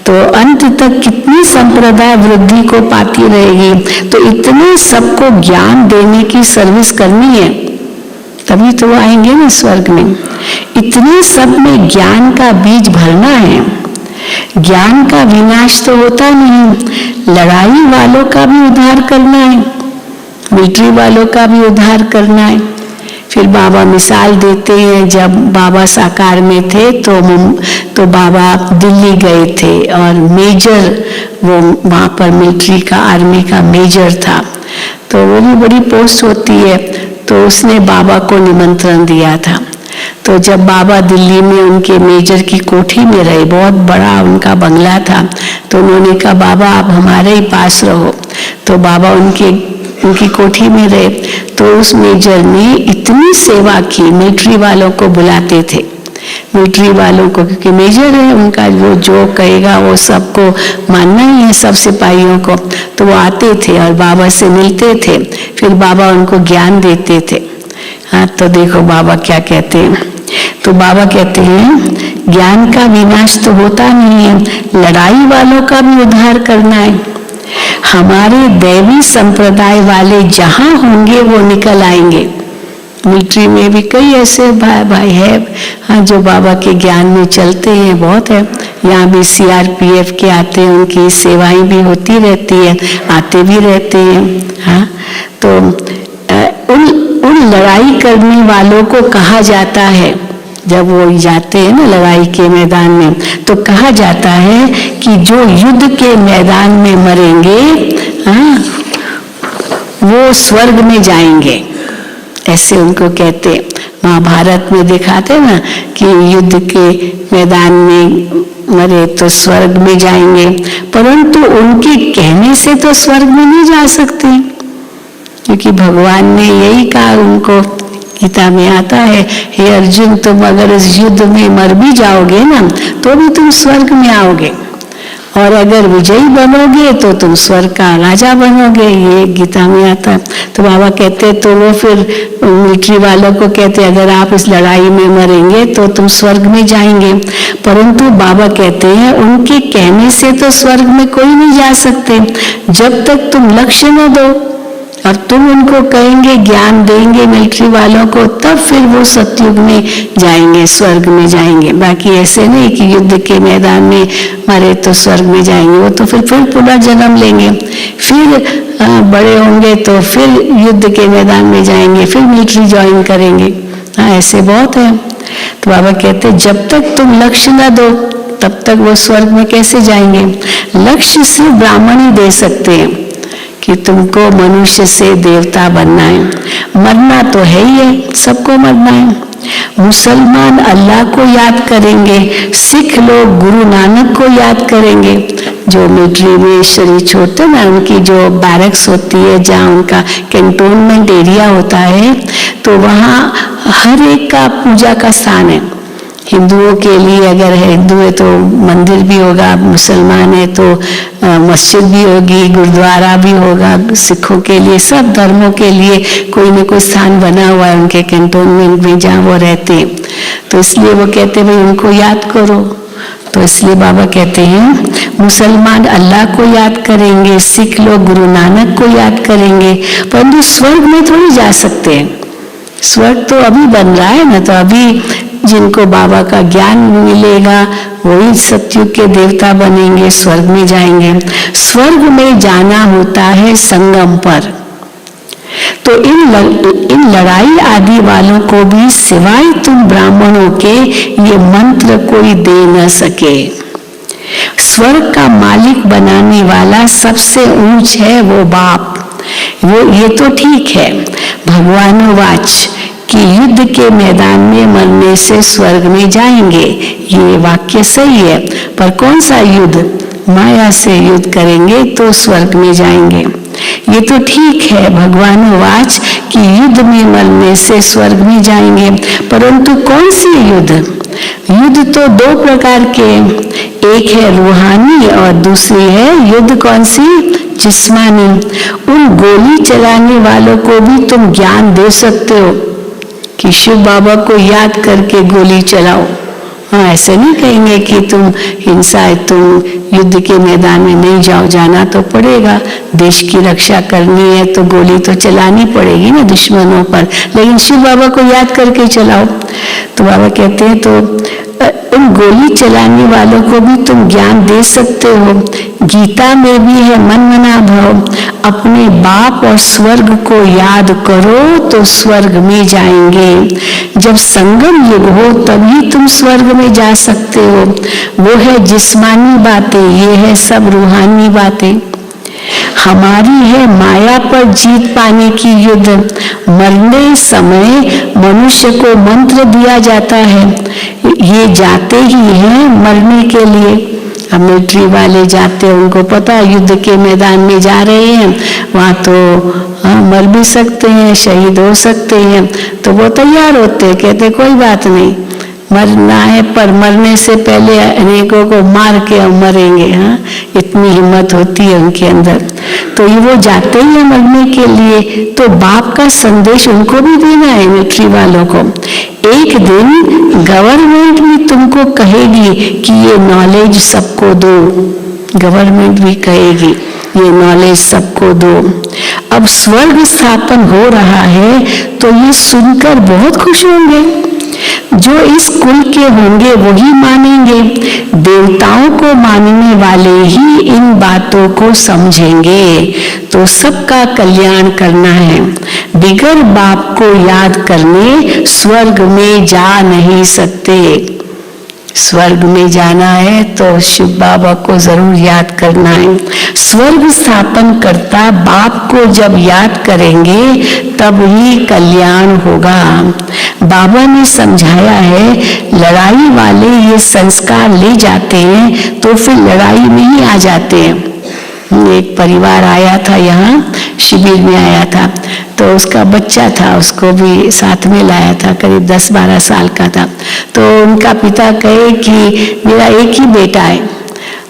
Speaker 3: तो अंत तक कितनी संप्रदाय वृद्धि को पाती रहेगी। तो इतने सबको ज्ञान देने की सर्विस करनी है, तभी तो वो आएंगे ना स्वर्ग में। इतने सब में ज्ञान का बीज भरना है। ज्ञान का विनाश तो होता नहीं, लड़ाई वालों का भी उद्धार करना है, मिलिट्री वालों का भी उद्धार करना है। फिर बाबा मिसाल देते हैं, जब बाबा साकार में थे तो बाबा दिल्ली गए थे और मेजर, वो वहाँ पर मिलिट्री का, आर्मी का मेजर था, तो वो भी बड़ी पोस्ट होती है, तो उसने बाबा को निमंत्रण दिया था। तो जब बाबा दिल्ली में उनके मेजर की कोठी में रहे, बहुत बड़ा उनका बंगला था, तो उन्होंने कहा बाबा आप हमारे ही पास रहो। तो बाबा उनकी कोठी में रहे। तो उस मेजर ने इतनी सेवा की, मिलिट्री वालों को बुलाते थे, मिलिट्री वालों को, क्योंकि मेजर है उनका, वो जो कहेगा वो सबको मानना ही है, सब सिपाहियों को। तो वो आते थे और बाबा से मिलते थे, फिर बाबा उनको ज्ञान देते थे। हाँ, तो देखो बाबा क्या कहते हैं। तो बाबा कहते हैं ज्ञान का विनाश तो होता नहीं है, लड़ाई वालों का भी उद्धार करना है। हमारे दैवी संप्रदाय वाले जहां होंगे वो निकल आएंगे। मिलिट्री में भी कई ऐसे भाई है, हाँ, जो बाबा के ज्ञान में चलते हैं, बहुत है। यहाँ भी CRPF के आते हैं, उनकी सेवाएं भी होती रहती है, आते भी रहते हैं। हाँ, तो उन लड़ाई करने वालों को कहा जाता है, जब वो जाते हैं ना लड़ाई के मैदान में, तो कहा जाता है कि जो युद्ध के मैदान में मरेंगे, हाँ, वो स्वर्ग में जाएंगे, ऐसे उनको कहते। महाभारत में दिखाते ना कि युद्ध के मैदान में मरे तो स्वर्ग में जाएंगे, परंतु उनके कहने से तो स्वर्ग में नहीं जा सकते, क्योंकि भगवान ने यही कहा उनको, गीता में आता है, हे अर्जुन तुम अगर इस युद्ध में मर भी जाओगे ना तो भी तुम स्वर्ग में आओगे, और अगर विजयी बनोगे तो तुम स्वर्ग का राजा बनोगे, ये गीता में आता है। तो बाबा कहते, तो वो फिर मिलिट्री वालों को कहते अगर आप इस लड़ाई में मरेंगे तो तुम स्वर्ग में जाएंगे, परंतु बाबा कहते हैं उनके कहने से तो स्वर्ग में कोई नहीं जा सकते, जब तक तुम लक्ष्य न दो और तुम उनको कहेंगे, ज्ञान देंगे मिलिट्री वालों को, तब फिर वो सतयुग में जाएंगे, स्वर्ग में जाएंगे। बाकी ऐसे नहीं कि युद्ध के मैदान में मरे तो स्वर्ग में जाएंगे, वो तो फिर पुनः जन्म लेंगे, फिर बड़े होंगे तो फिर युद्ध के मैदान में जाएंगे, फिर मिलिट्री ज्वाइन करेंगे। हाँ, ऐसे बहुत है। तो बाबा कहते जब तक तुम लक्ष्य न दो तब तक वो स्वर्ग में कैसे जाएंगे। लक्ष्य सिर्फ ब्राह्मण ही दे सकते हैं कि तुमको मनुष्य से देवता बनना है, मरना तो है ही है, सबको मरना है। मुसलमान अल्लाह को याद करेंगे, सिख लोग गुरु नानक को याद करेंगे। जो मिलिट्री में शरीर छोड़ते ना, उनकी जो बैरक्स होती है, जहाँ उनका कैंटोनमेंट एरिया होता है, तो वहाँ हर एक का पूजा का स्थान है। हिंदुओं के लिए अगर है, हिंदू है तो मंदिर भी होगा, मुसलमान है तो मस्जिद भी होगी, गुरुद्वारा भी होगा, सिखों के लिए, सब धर्मों के लिए कोई न कोई स्थान बना हुआ है उनके कैंटोनमेंट में जहाँ वो रहते हैं। तो इसलिए वो कहते भाई उनको याद करो। तो इसलिए बाबा कहते हैं मुसलमान अल्लाह को याद करेंगे, सिख लोग गुरु नानक को याद करेंगे, परंतु स्वर्ग में थोड़ी जा सकते हैं। स्वर्ग तो अभी बन रहा है ना, तो अभी जिनको बाबा का ज्ञान मिलेगा वही सतयुग के देवता बनेंगे, स्वर्ग में जाएंगे। स्वर्ग में जाना होता है संगम पर। तो इन लड़ाई आदि वालों को भी सिवाय तुम ब्राह्मणों के ये मंत्र कोई दे न सके। स्वर्ग का मालिक बनाने वाला सबसे ऊंच है वो बाप। वो ये तो ठीक है, भगवान वाच कि युद्ध के मैदान में मरने से स्वर्ग में जाएंगे, ये वाक्य सही है, पर कौन सा युद्ध? माया से युद्ध करेंगे तो स्वर्ग में जाएंगे। ये तो ठीक है, भगवान वाच कि युद्ध में मरने से स्वर्ग में जाएंगे, परंतु कौन सी युद्ध? युद्ध तो दो प्रकार के, एक है रूहानी और दूसरी है युद्ध कौन सी? जिस्मानी। उन गोली चलाने वालों को भी तुम ज्ञान दे सकते हो कि शिव बाबा को याद करके गोली चलाओ। हाँ, ऐसे नहीं कहेंगे कि तुम हिंसा है, तुम युद्ध के मैदान में नहीं जाओ, जाना तो पड़ेगा, देश की रक्षा करनी है तो गोली तो चलानी पड़ेगी ना दुश्मनों पर, लेकिन शिव बाबा को याद करके चलाओ। तो बाबा कहते हैं तो बम गोली चलाने वालों को भी तुम ज्ञान दे सकते हो। गीता में भी है मन मना भाव, अपने बाप और स्वर्ग को याद करो तो स्वर्ग में जाएंगे। जब संगम युग हो तभी तुम स्वर्ग में जा सकते हो। वो है जिस्मानी बातें, ये है सब रूहानी बातें। हमारी है माया पर जीत पाने की युद्ध। मरने समय मनुष्य को मंत्र दिया जाता है, ये जाते ही हैं मरने के लिए। अब मिलिट्री वाले जाते हैं, उनको पता है युद्ध के मैदान में जा रहे हैं, वहाँ तो मर भी सकते हैं, शहीद हो सकते हैं, तो वो तैयार होते हैं, कहते कोई बात नहीं, मरना है पर मरने से पहले अनेकों को मार के हम मरेंगे। हाँ, इतनी हिम्मत होती है उनके अंदर। तो ये वो जाते ही है मरने के लिए, तो बाप का संदेश उनको भी देना है मिलिट्री वालों को। एक दिन गवर्नमेंट भी तुमको कहेगी कि ये नॉलेज सबको दो, गवर्नमेंट भी कहेगी ये नॉलेज सबको दो। अब स्वर्ग स्थापन हो रहा है तो ये सुनकर बहुत खुश होंगे। जो इस कुल के होंगे वही मानेंगे, देवताओं को मानने वाले ही इन बातों को समझेंगे। तो सबका कल्याण करना है, बिगर बाप को याद करने स्वर्ग में जा नहीं सकते। स्वर्ग में जाना है तो शिव बाबा को जरूर याद करना है। स्वर्ग स्थापन करता बाप को जब याद करेंगे तब ही कल्याण होगा। बाबा ने समझाया है, लड़ाई वाले ये संस्कार ले जाते हैं तो फिर लड़ाई में ही आ जाते हैं। एक परिवार आया था, यहाँ शिविर में आया था, तो उसका बच्चा था, उसको भी साथ में लाया था, करीब 10-12 साल का था। तो उनका पिता कहे कि मेरा एक ही बेटा है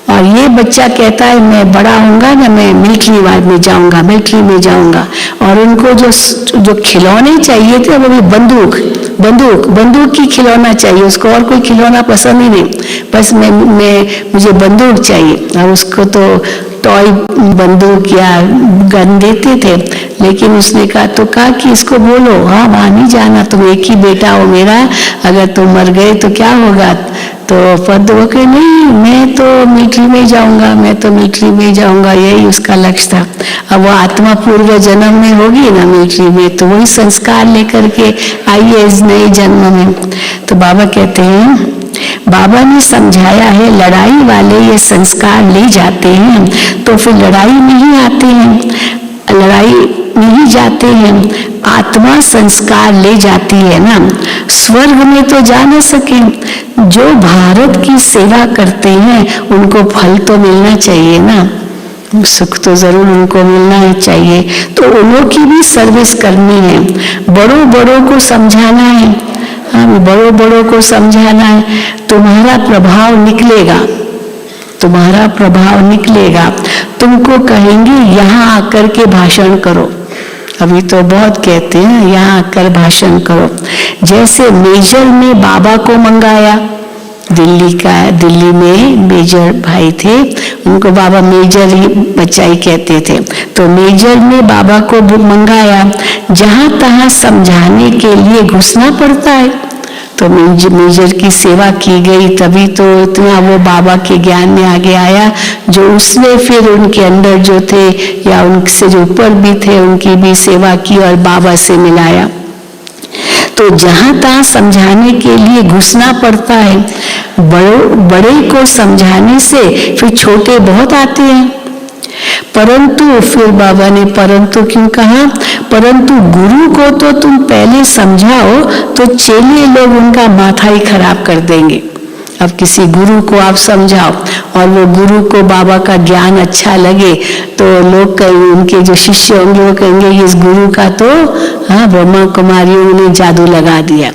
Speaker 3: और ये बच्चा कहता है मैं बड़ा होऊंगा ना, मैं मिलिट्री में जाऊंगा, मिलिट्री में जाऊंगा। और उनको जो खिलौने चाहिए थे वो भी बंदूक की खिलौना चाहिए, उसको और कोई खिलौना पसंद ही नहीं, बस मुझे बंदूक चाहिए। और उसको तो टॉय बंदूक या गन देते थे, लेकिन उसने कहा कि इसको बोलो हाँ वहां नहीं जाना, तुम एक ही बेटा हो मेरा, अगर तुम मर गए तो क्या होगा। तो पद वो कहे नहीं, मैं तो मिलिट्री में जाऊंगा, मैं तो मिलिट्री में जाऊंगा, यही उसका लक्ष्य था। अब वो आत्मा पूर्व जन्म में होगी ना मिलिट्री में, तो वही संस्कार लेकर के आई है इस नए जन्म में। तो बाबा कहते हैं, बाबा ने समझाया है लड़ाई वाले ये संस्कार ले जाते हैं तो फिर लड़ाई में ही आते हैं, लड़ाई में ही जाते हैं। आत्मा संस्कार ले जाती है ना, स्वर्ग में तो जा न सके। जो भारत की सेवा करते हैं उनको फल तो मिलना चाहिए ना, सुख तो जरूर उनको मिलना ही चाहिए। तो उन्हों की भी सर्विस करनी है, बड़ों को समझाना है, बड़ों को समझाना है। तुम्हारा प्रभाव निकलेगा, तुमको कहेंगे यहाँ आकर के भाषण करो। अभी तो बहुत कहते हैं यहाँ आकर भाषण करो। जैसे मेजर ने बाबा को मंगाया, दिल्ली में मेजर भाई थे, उनको बाबा मेजर ही बच्चा ही कहते थे। तो मेजर ने बाबा को मंगाया, जहां तहां समझाने के लिए घुसना पड़ता है। तो मेजर की सेवा की गई, तभी तो इतना वो बाबा के ज्ञान में आगे आया, जो उसने फिर उनके अंदर जो थे या उनसे जो ऊपर भी थे उनकी भी सेवा की और बाबा से मिलाया। तो जहां तहां समझाने के लिए घुसना पड़ता है। बड़े को समझाने से फिर छोटे बहुत आते हैं। परंतु फिर बाबा ने परंतु क्यों कहा, परंतु गुरु को तो तुम पहले समझाओ तो चेले लोग उनका माथा ही खराब कर देंगे। अब किसी गुरु को आप समझाओ और वो गुरु को बाबा का ज्ञान अच्छा लगे तो लोग कहेंगे, उनके जो शिष्य होंगे वो कहेंगे इस गुरु का तो ब्रह्मा कुमारियों ने जादू लगा दिया,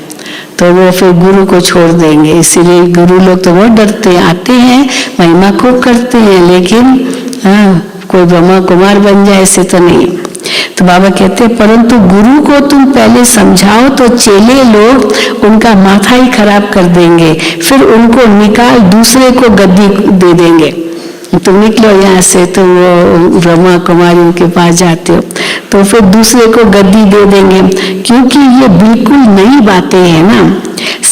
Speaker 3: तो वो फिर गुरु को छोड़ देंगे। इसीलिए गुरु लोग तो बहुत डरते हैं, आते हैं महिमा खूब करते हैं, लेकिन कोई ब्रह्मा कुमार बन जाए ऐसे तो नहीं। तो बाबा कहते हैं परंतु गुरु को तुम पहले समझाओ तो चेले लोग उनका माथा ही खराब कर देंगे, फिर उनको निकाल दूसरे को गद्दी दे देंगे। तुम निकलो यहाँ से, तो वो ब्रह्मा कुमारियों के पास जाते हो तो फिर दूसरे को गद्दी दे देंगे, क्योंकि ये बिल्कुल नई बातें हैं ना।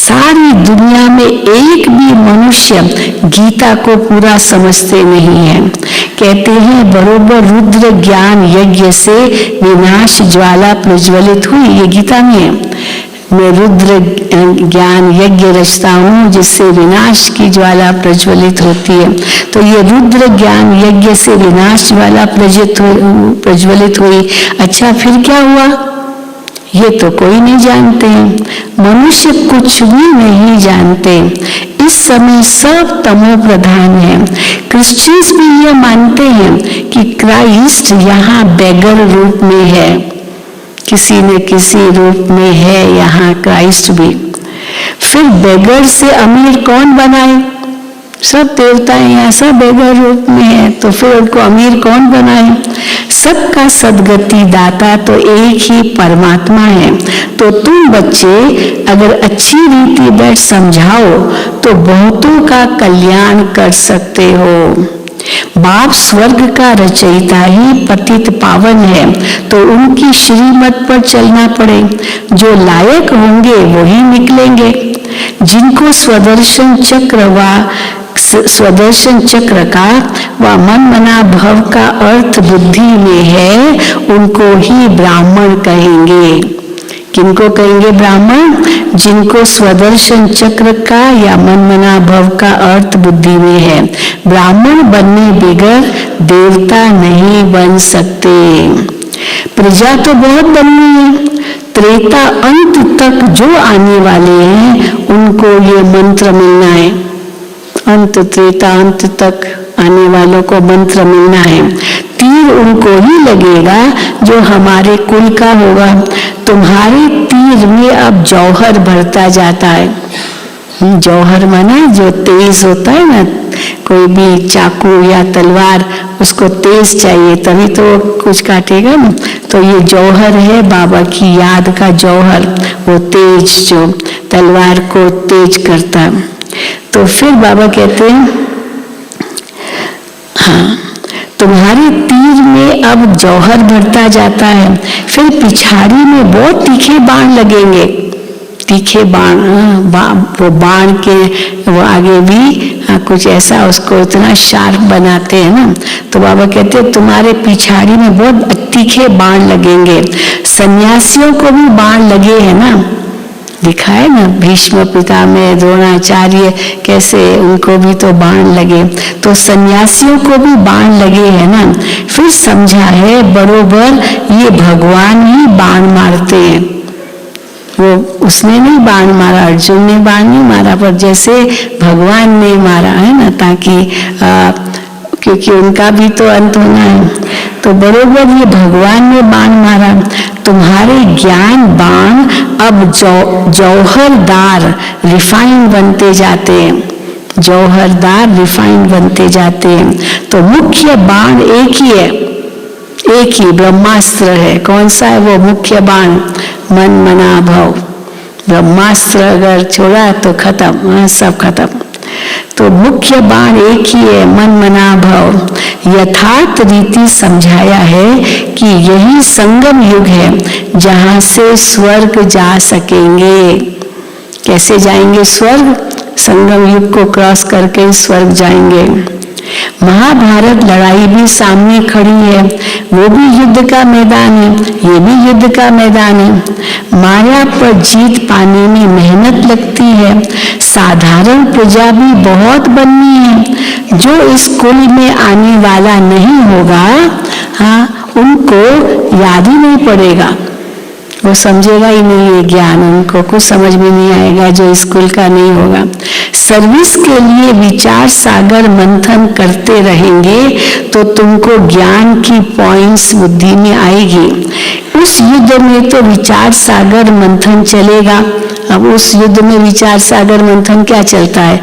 Speaker 3: सारी दुनिया में एक भी मनुष्य गीता को पूरा समझते नहीं है। कहते हैं बरोबर रुद्र ज्ञान यज्ञ से विनाश ज्वाला प्रज्वलित हुई, ये गीता में है। मैं रुद्र ज्ञान यज्ञ रचता हूँ जिससे विनाश की ज्वाला प्रज्वलित होती है। तो ये रुद्र ज्ञान यज्ञ से विनाश ज्वाला प्रज्वलित हुई। अच्छा फिर क्या हुआ, ये तो कोई नहीं जानते। मनुष्य कुछ भी नहीं जानते। इस समय सब तमो प्रधान है। क्रिश्चियंस भी ये मानते हैं कि क्राइस्ट यहाँ बेगर रूप में है, किसी न किसी रूप में है यहाँ क्राइस्ट भी। फिर बेगर से अमीर कौन बनाए? सब देवताएं यहाँ सब बेगर रूप में है, तो फिर उनको अमीर कौन बनाए? सबका सदगति दाता तो एक ही परमात्मा है। तो तुम बच्चे अगर अच्छी रीति बैठ समझाओ तो बहुतों का कल्याण कर सकते हो। बाप स्वर्ग का रचयिता ही पतित पावन है, तो उनकी श्रीमत पर चलना पड़े। जो लायक होंगे वही निकलेंगे। जिनको स्वदर्शन चक्र का व मन मना भव का अर्थ बुद्धि में है, उनको ही ब्राह्मण कहेंगे। किनको कहेंगे ब्राह्मण? जिनको स्वदर्शन चक्र का या मन मना भव का अर्थ बुद्धि में है। ब्राह्मण बनने बगैर देवता नहीं बन सकते। प्रजा तो बहुत बननी है। त्रेता अंत तक जो आने वाले हैं उनको ये मंत्र मिलना है। अंत त्रेता अंत तक आने वालों को मंत्र मिलना है। तीर उनको ही लगेगा जो हमारे कुल का होगा। तुम्हारे तीर में अब जौहर भरता जाता है। जौहर माना जो तेज होता है ना, कोई भी चाकू या तलवार उसको तेज चाहिए तभी तो कुछ काटेगा ना। तो ये जौहर है बाबा की याद का जौहर, वो तेज जो तलवार को तेज करता। तो फिर बाबा कहते हैं हाँ, तुम्हारे तीर में अब जौहर भरता जाता है। फिर पिछाड़ी में बहुत तीखे बाण लगेंगे। तीखे बाण, वो बाण के वो आगे भी कुछ ऐसा उसको इतना शार्प बनाते हैं ना। तो बाबा कहते हैं तुम्हारे पिछाड़ी में बहुत तीखे बाण लगेंगे। सन्यासियों को भी बाण लगे हैं ना, लिखा है ना भीष्म पितामह द्रोणाचार्य कैसे उनको भी तो बाण लगे। तो सन्यासियों को भी बाण लगे हैं ना। फिर समझा है बरोबर ये भगवान ही बाण मारते हैं। वो उसने नहीं बाण मारा, अर्जुन ने बाण नहीं मारा, पर जैसे भगवान ने मारा है ना, ताकि क्योंकि उनका भी तो अंत होना है। तो बरोबर ये भगवान ने बाण मारा। तुम्हारे ज्ञान बाण अब जौहरदार रिफाइन बनते जाते हैं। जौहरदार रिफाइन बनते जाते हैं। तो मुख्य बाण एक ही है, एक ही ब्रह्मास्त्र है। कौन सा है वो मुख्य बाण? मन मना भव। ब्रह्मास्त्र अगर छोड़ा तो खत्म, सब खत्म। तो मुख्य बाण एक ही है, मन मना भव। यथार्थ रीति समझाया है कि यही संगम युग है जहां से स्वर्ग जा सकेंगे। कैसे जाएंगे स्वर्ग? संगम युग को क्रॉस करके स्वर्ग जाएंगे। महाभारत लड़ाई भी सामने खड़ी है, वो भी युद्ध का मैदान है, ये भी युद्ध का मैदान है। माया पर जीत पाने में मेहनत लगती है। साधारण प्रजा भी बहुत बननी है। जो इस कुल में आने वाला नहीं होगा, हाँ, उनको याद ही नहीं पड़ेगा, वो समझेगा ही नहीं ये ज्ञान, उनको कुछ समझ में नहीं आएगा जो स्कूल का नहीं होगा। सर्विस के लिए विचार सागर मंथन करते रहेंगे तो तुमको ज्ञान की पॉइंट्स बुद्धि में आएगी। उस युद्ध में तो विचार सागर मंथन चलेगा। अब उस युद्ध में विचार सागर मंथन क्या चलता है?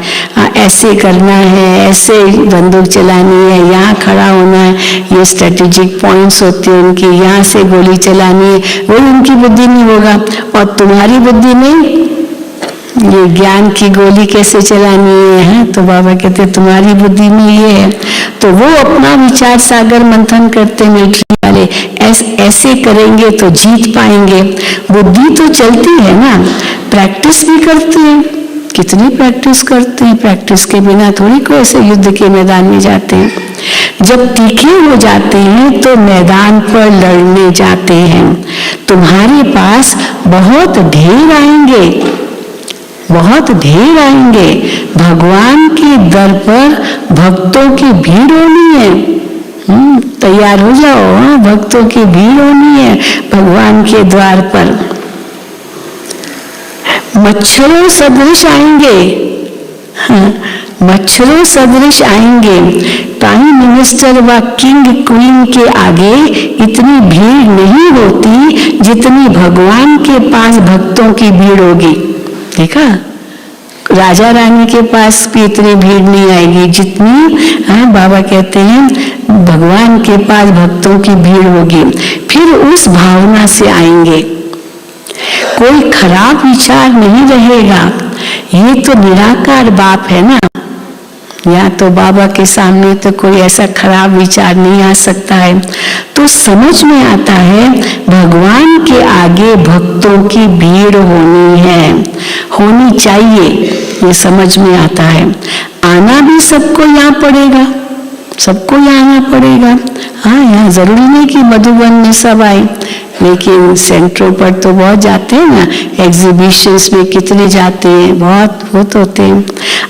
Speaker 3: ऐसे करना है, ऐसे बंदूक चलानी है, यहाँ खड़ा होना है, ये स्ट्रेटेजिक पॉइंट्स होते हैं उनकी, यहाँ से गोली चलानी है, वो उनकी बुद्धि में होगा। और तुम्हारी बुद्धि में ये ज्ञान की गोली कैसे चलानी है, तो बाबा कहते तुम्हारी बुद्धि में ये है। तो वो अपना विचार सागर मंथन करते मिलिट्री वाले, ऐसे करेंगे तो जीत पाएंगे। बुद्धि तो चलती है ना, प्रैक्टिस भी करते हैं। कितनी प्रैक्टिस करते हैं, प्रैक्टिस के बिना थोड़ी कोई ऐसे युद्ध के मैदान में जाते हैं। जब तीखे हो जाते हैं तो मैदान पर लड़ने जाते हैं। तुम्हारे पास बहुत ढेर आएंगे, बहुत ढेर आएंगे। भगवान के दर पर भक्तों की भीड़ होनी है। तैयार हो जाओ, हाँ, भक्तों की भीड़ होनी है भगवान के द्वार पर। मच्छरों सदृश आएंगे, हाँ, मच्छरों सदृश आएंगे। प्राइम मिनिस्टर व किंग क्वीन के आगे इतनी भीड़ नहीं होती जितनी भगवान के पास भक्तों की भीड़ होगी। देखा, राजा रानी के पास भी इतनी भीड़ नहीं आएगी जितनी, हाँ, बाबा कहते हैं भगवान के पास भक्तों की भीड़ होगी। फिर उस भावना से आएंगे, कोई खराब विचार नहीं रहेगा। ये तो निराकार बाप है ना, या तो बाबा के सामने तो कोई ऐसा खराब विचार नहीं आ सकता है। तो समझ में आता है भगवान के आगे भक्तों की भीड़ होनी है, होनी चाहिए, ये समझ में आता है। आना भी सबको यहाँ पड़ेगा, सबको यहाँ आना पड़ेगा। हाँ, यहाँ जरूरी नहीं कि मधुबन में सब आए, लेकिन सेंटरों पर तो बहुत जाते हैं ना, एग्जीबिशंस में कितने जाते हैं, बहुत होते हैं।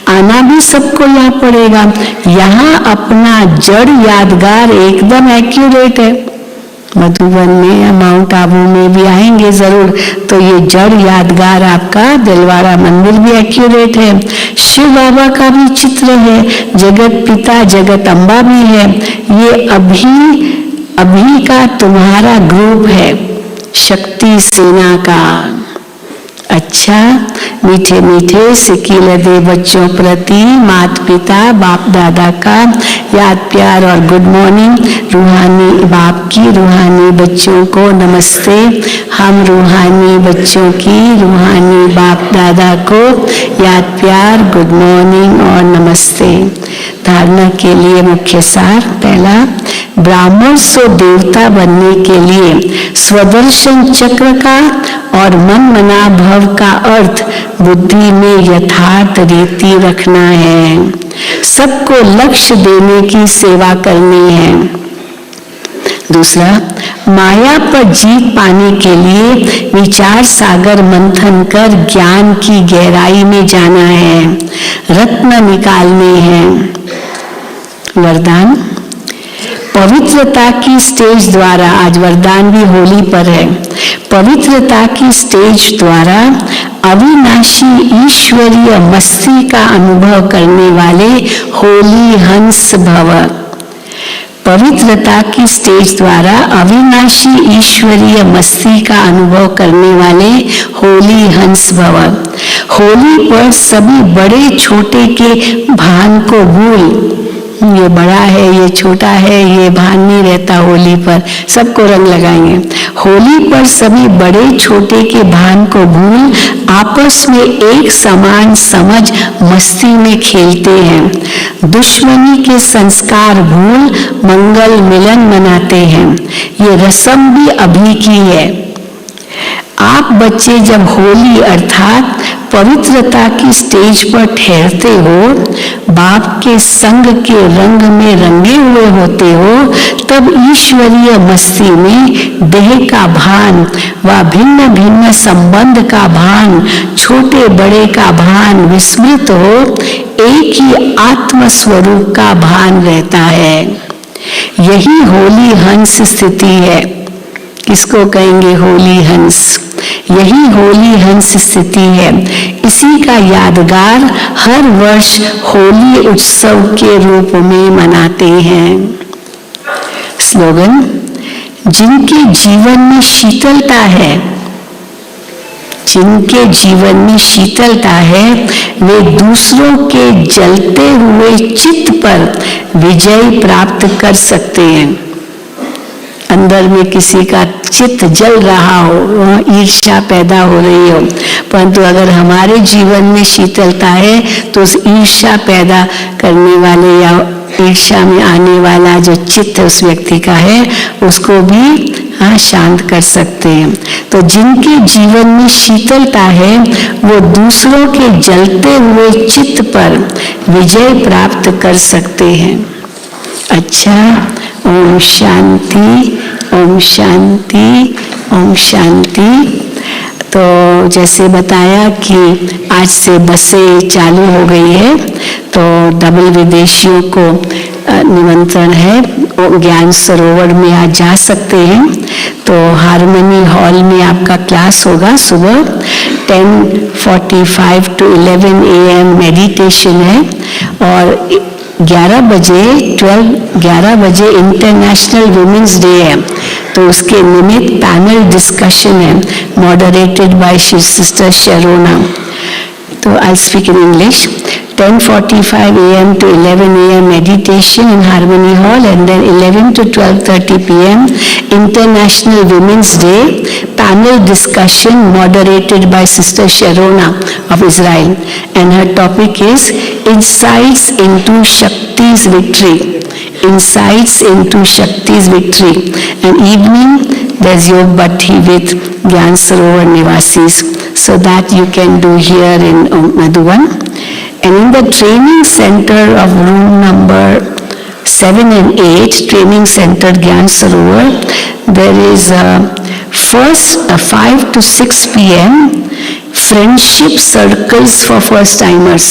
Speaker 3: आना भी सबको यहाँ पड़ेगा। यहाँ अपना जड़ यादगार एकदम एक्यूरेट है। मधुबन में या माउंट आबू में भी आएंगे जरूर, तो ये जड़ यादगार आपका दिलवाड़ा मंदिर भी एक्यूरेट है। शिव बाबा का भी चित्र है, जगत पिता जगत अम्बा भी है। ये अभी का तुम्हारा ग्रुप है, शक्ति सेना का। अच्छा, मीठे मीठे सिक्की लदे बच्चों प्रति माता पिता बाप दादा का याद प्यार और गुड मॉर्निंग। रूहानी बाप की रूहानी बच्चों को नमस्ते। हम रूहानी बच्चों की रूहानी बाप दादा को याद प्यार गुड मॉर्निंग और नमस्ते। धारणा के लिए मुख्य सार, पहला, ब्राह्मण से देवता बनने के लिए स्वदर्शन चक्र का और मन मना भव का अर्थ बुद्धि में यथार्थ रीति रखना है। सबको लक्ष्य देने की सेवा करनी है। दूसरा, माया पर जीत पाने के लिए विचार सागर मंथन कर ज्ञान की गहराई में जाना है, रत्न निकालने हैं। वरदान, पवित्रता की स्टेज द्वारा, आज वरदान भी होली पर है, पवित्रता की स्टेज द्वारा अविनाशी ईश्वरीय मस्ती का अनुभव करने वाले होली हंस भव। पवित्रता की स्टेज द्वारा अविनाशी ईश्वरीय मस्ती का अनुभव करने वाले होली हंस भव। होली पर सभी बड़े छोटे के भान को भूल, ये बड़ा है ये छोटा है ये भान नहीं रहता। होली पर सबको रंग लगाएंगे। होली पर सभी बड़े छोटे के भान को भूल आपस में एक समान समझ मस्ती में खेलते हैं। दुश्मनी के संस्कार भूल मंगल मिलन मनाते हैं। ये रस्म भी अभी की है। आप बच्चे जब होली अर्थात पवित्रता की स्टेज पर ठहरते हो, बाप के संग के रंग में रंगे हुए होते हो, तब ईश्वरीय मस्ती में देह का भान व भिन्न भिन्न संबंध का भान, छोटे बड़े का भान विस्मृत हो, एक ही आत्म स्वरूप का भान रहता है। यही होली हंस स्थिति है। किसको कहेंगे होली हंस? यही होली हंस स्थिति है। इसी का यादगार हर वर्ष होली उत्सव के रूप में मनाते हैं। स्लोगन, जिनके जीवन में शीतलता है, जिनके जीवन में शीतलता है, वे दूसरों के जलते हुए चित्त पर विजय प्राप्त कर सकते हैं। अंदर में किसी का चित्त जल रहा हो, वहाँ ईर्ष्या पैदा हो रही हो, परंतु अगर हमारे जीवन में शीतलता है तो उस ईर्ष्या पैदा करने वाले या ईर्ष्या में आने वाला जो चित्त उस व्यक्ति का है उसको भी शांत कर सकते हैं। तो जिनके जीवन में शीतलता है वो दूसरों के जलते हुए चित्त पर विजय प्राप्त कर सकते हैं। अच्छा, ओम शांति, ओम शांति, ओम शांति। तो जैसे बताया कि आज से बसें चालू हो गई है, तो डबल विदेशियों को निमंत्रण है, ज्ञान सरोवर में आज जा सकते हैं। तो हारमनी हॉल में आपका क्लास होगा सुबह 10:45 to 11 AM मेडिटेशन है, और 11 बजे इंटरनेशनल वुमेन्स डे है, तो उसके निमित्त पैनल डिस्कशन है मॉडरेटेड बाय सिस्टर शरोना। तो I speak in English. 10:45 AM to 11 AM meditation in Harmony Hall, and then 11 to 12:30 PM International Women's Day panel discussion moderated by Sister Sharona of Israel, and her topic is Insights into Shakti's Victory. Insights into Shakti's Victory. And evening there's Yog Bhatti with Gyan Sarovar Nivasis, so that you can do here in Madhuban. And in the training center of room number 7 and 8, training center Gyan Sarovar, there is first 5 to 6 PM friendship circles for first timers.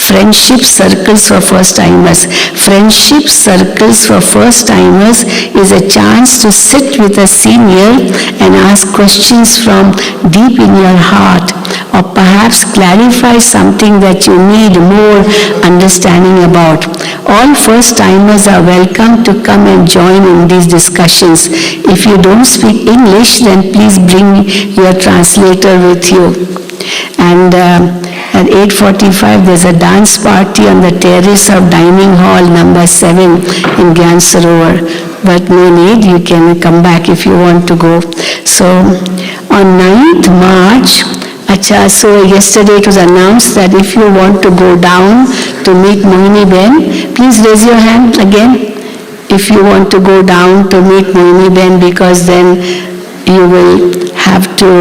Speaker 3: Friendship circles for first timers. Friendship circles for first timers is a chance to sit with a senior and ask questions from deep in your heart, or perhaps clarify something that you need more understanding about. All first timers are welcome to come and join in these discussions. If you don't speak English, then please bring your translator with you. And at 8:45 there's a dance party on the terrace of dining hall number 7 in Gyan Sarovar. But no need, you can come back if you want to go. So on 9th March, so yesterday it was announced that if you want to go down to meet Mohini Ben, please raise your hand again. If you want to go down to meet Mohini Ben, because then you will have to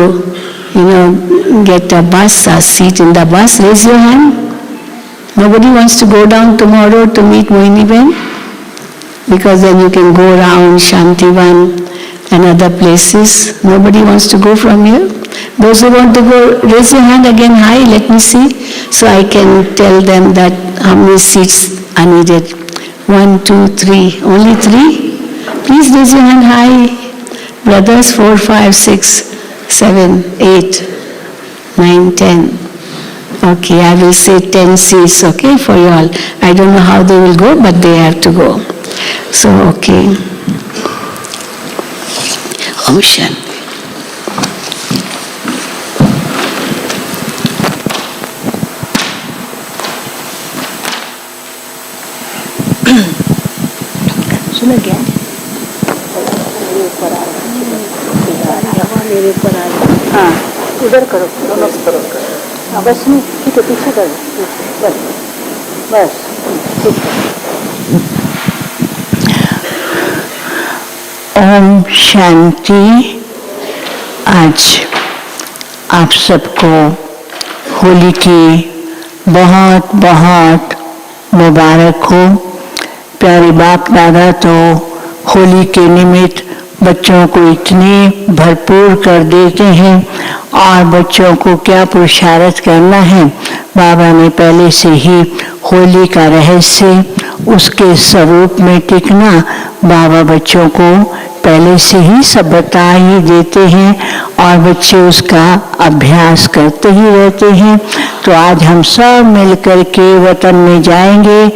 Speaker 3: get a bus, a seat in the bus. Raise your hand. Nobody wants to go down tomorrow to meet Mohini Ben? Because then you can go around Shantivan and other places. Nobody wants to go from here? Those who want to go, raise your hand again high, let me see. So I can tell them that how many seats are needed. 1, 2, 3. Only 3? Please raise your hand high. Brothers, 4, 5, 6. 7, 8, 9, 10. Okay, I will say 10 seats, okay, for you all. I don't know how they will go, but they have to go. So, okay. Om Shanti. सुन गया? मेरे ऊपर आ रहा है। हाँ, उधर करो, दोनों तरफ करो। बस नहीं, ठीक है, पीछे करो, बस बस ठीक है। ओम शांति। आज आप सबको होली की बहुत बहुत मुबारक हो। प्यारे बाप दादा तो होली के निमित्त बच्चों को इतने भरपूर कर देते हैं, और बच्चों को क्या पुरुषार्थ करना है, बाबा ने पहले से ही होली का रहस्य, उसके स्वरूप में टिकना बाबा बच्चों को पहले से ही सब बता ही देते हैं, और बच्चे उसका अभ्यास करते ही रहते हैं। तो आज हम सब मिलकर के वतन में जाएंगे,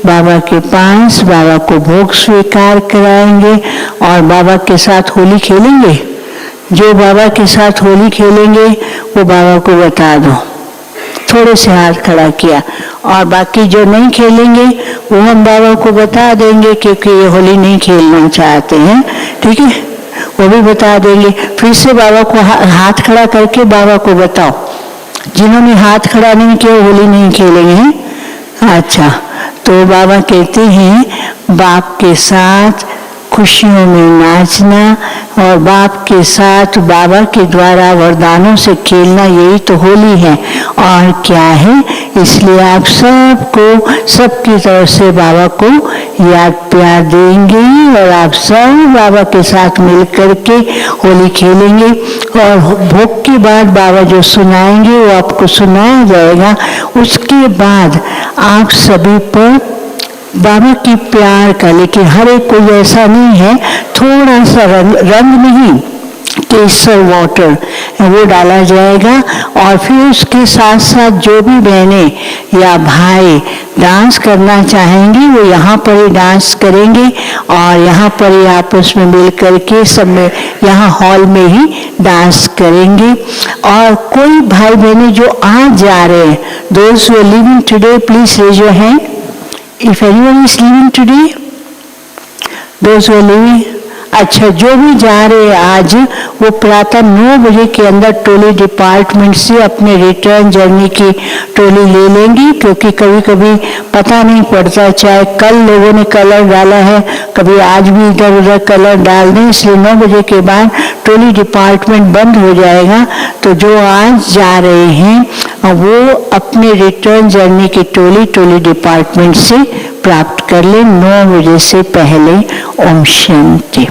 Speaker 3: बाबा के पास, बाबा को भोग स्वीकार कराएंगे और बाबा के साथ होली खेलेंगे। जो बाबा के साथ होली खेलेंगे वो बाबा को बता दो, थोड़े से हाथ खड़ा किया, और बाकी जो नहीं खेलेंगे वो हम बाबा को बता देंगे, क्योंकि ये होली नहीं खेलना चाहते हैं,
Speaker 4: ठीक है, वो भी बता देंगे। फिर से बाबा को हाथ खड़ा करके बाबा को बताओ। जिन्होंने हाथ खड़ा नहीं किया होली नहीं खेलेंगे। अच्छा, तो बाबा कहते हैं बाप के साथ खुशियों में नाचना और बाप के साथ बाबा के द्वारा वरदानों से खेलना, यही तो होली है और क्या है। इसलिए आप सबको सबकी तरफ से बाबा को याद प्यार देंगे और आप सब बाबा के साथ मिल करके होली खेलेंगे। और भोग के बाद बाबा जो सुनाएंगे वो आपको सुनाया जाएगा। उसके बाद आप सभी पर बाबा की प्यार का, लेकिन हर एक कोई ऐसा नहीं है, थोड़ा सा रंग नहीं, केसर वाटर वो डाला जाएगा। और फिर उसके साथ साथ जो भी बहनें या भाई डांस करना चाहेंगे वो यहाँ पर ही डांस करेंगे और यहाँ पर ही आपस में मिल करके सब में यहाँ हॉल में ही डांस करेंगे। और कोई भाई बहनें जो आज जा रहे हैं, दोस्त who are living today, please raise your hand. If anyone is leaving today, those who are leaving, अच्छा, जो भी जा रहे हैं आज वो प्रातः 9 बजे के अंदर टोली डिपार्टमेंट से अपने रिटर्न जर्नी की टोली ले लेंगी, क्योंकि कभी कभी पता नहीं पड़ता, चाहे कल लोगों ने कलर डाला है, कभी आज भी इधर उधर कलर डाल दें, इसलिए 9 बजे के बाद टोली डिपार्टमेंट बंद हो जाएगा। तो जो आज जा रहे हैं वो अपने रिटर्न जर्नी की टोली डिपार्टमेंट से प्राप्त कर लें 9 बजे से पहले। ओम शांति।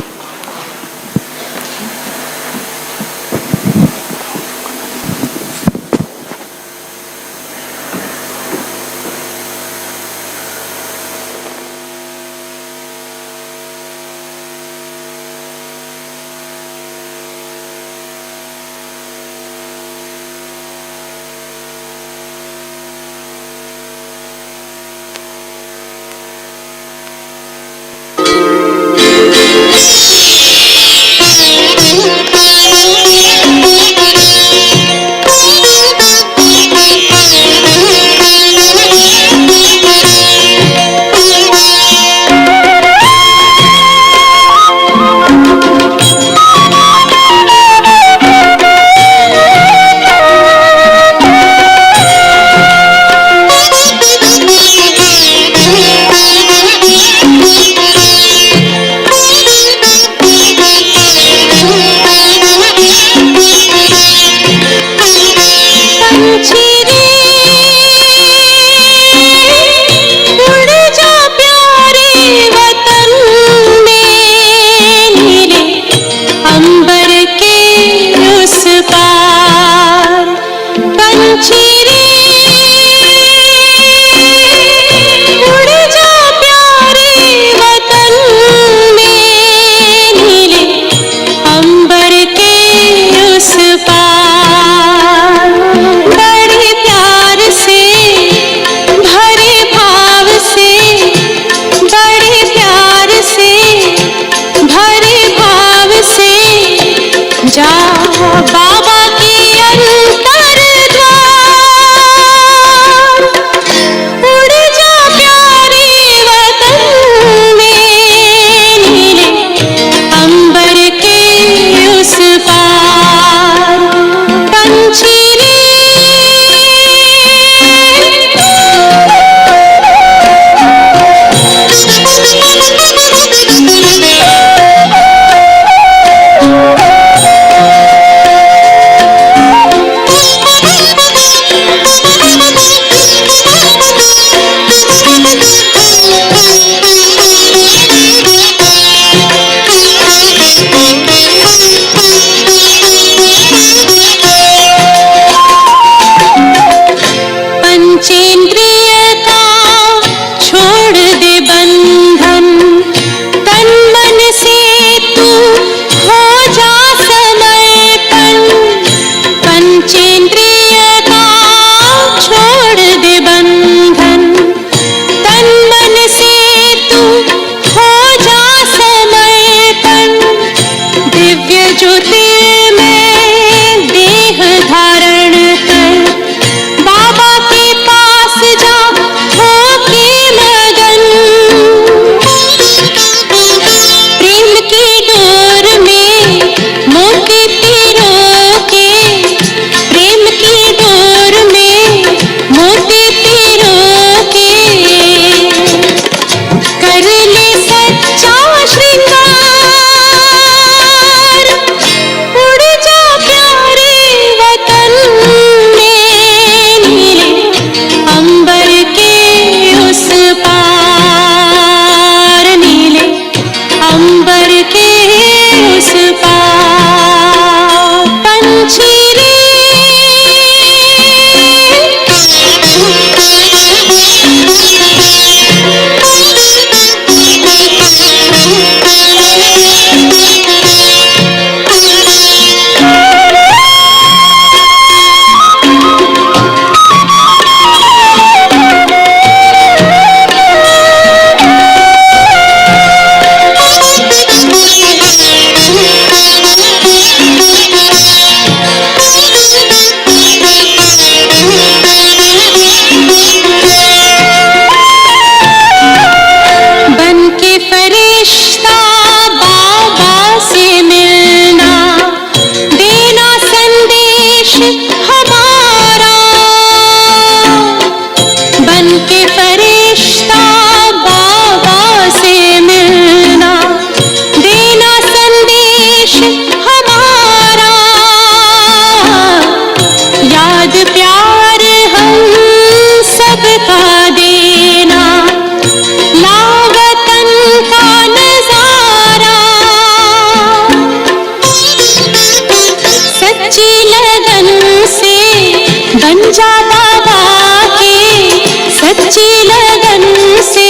Speaker 5: सच्ची लगन से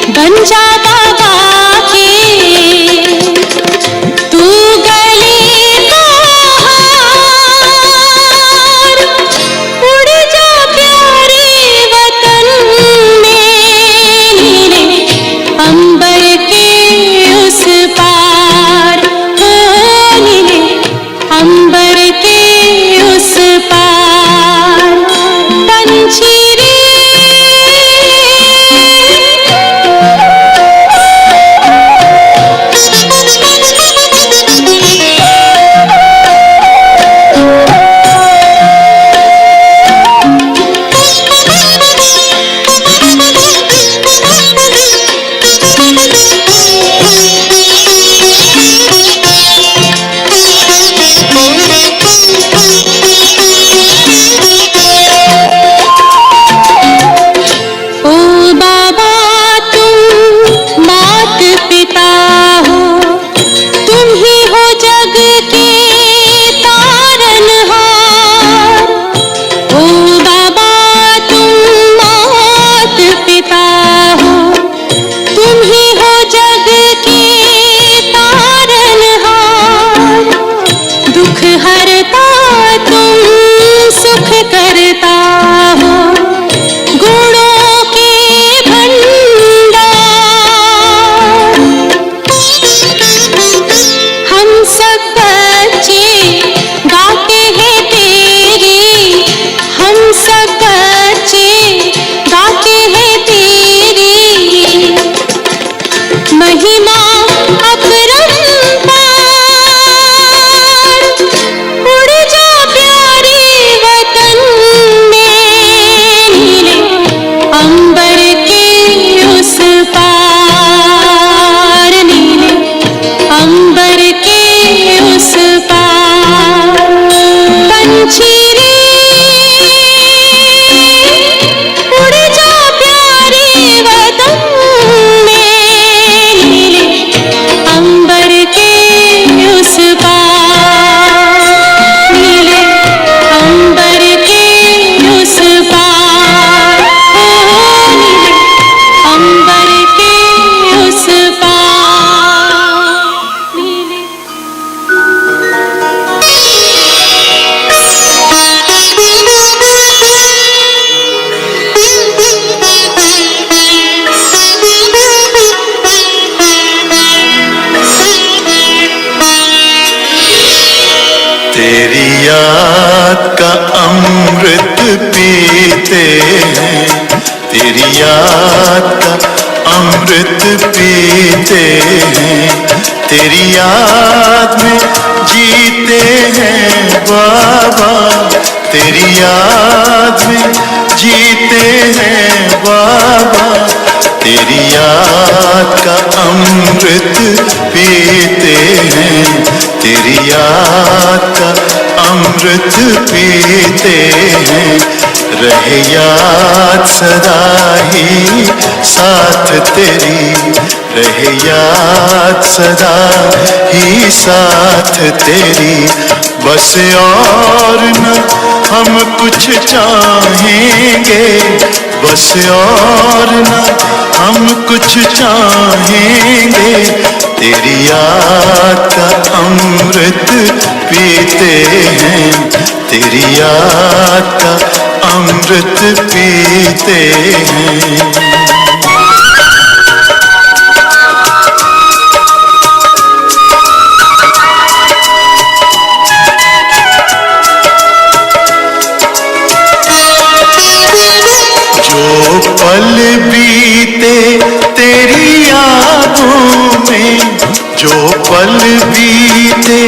Speaker 5: बन जा बाबा के, तू गले का हार, उड़ जा प्यारे वतन में, नीले अंबर के उस पार, हो नीले अंबर के उस पार। पंछी रे महिमा अपरंपार, उड़ जा प्यारे वतन में, नीले अंबर के उस पार, नीले अंबर के उस पार। पंछी रे उड़ जा प्यारे वतन में, नीले अंबर के उस पार, नीले अंबर के उस पार, हो नीले अंबर के उस पार, नीले।
Speaker 6: तेरी याद का अमृत पीते हैं, तेरी याद का अमृत पीते हैं, तेरी याद में जीते हैं बाबा, तेरी याद में जीते हैं बाबा, तेरी याद का अमृत पीते हैं, तेरी याद का अमृत पीते हैं। रहे याद सदा ही साथ तेरी, रहे याद सदा ही साथ तेरी। बस और न हम कुछ चाहेंगे, बस और न हम कुछ चाहेंगे, तेरी याद का अमृत पीते हैं, तेरी याद का अमृत पीते हैं। जो पल बीते तेरी यादों में, जो पल बीते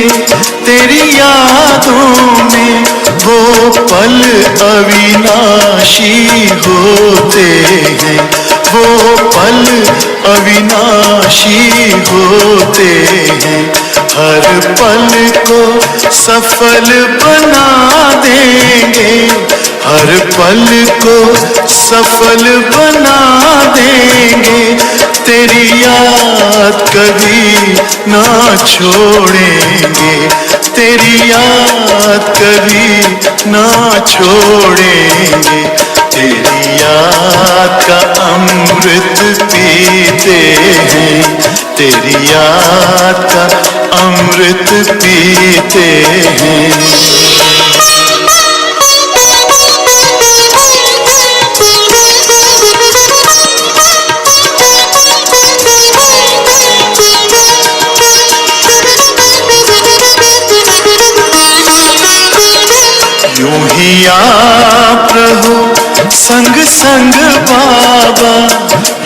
Speaker 6: तेरी यादों में, वो पल अविनाशी होते हैं, वो पल अविनाशी होते हैं। हर पल को सफल बना देंगे, हर पल को सफल बना देंगे, तेरी याद कभी ना छोड़ेंगे, तेरी याद कभी ना छोड़ेंगे, तेरी याद याद का अमृत पीते हैं, तेरी याद का अमृत पीते हैं। यूं ही आप रहो संग संग बाबा,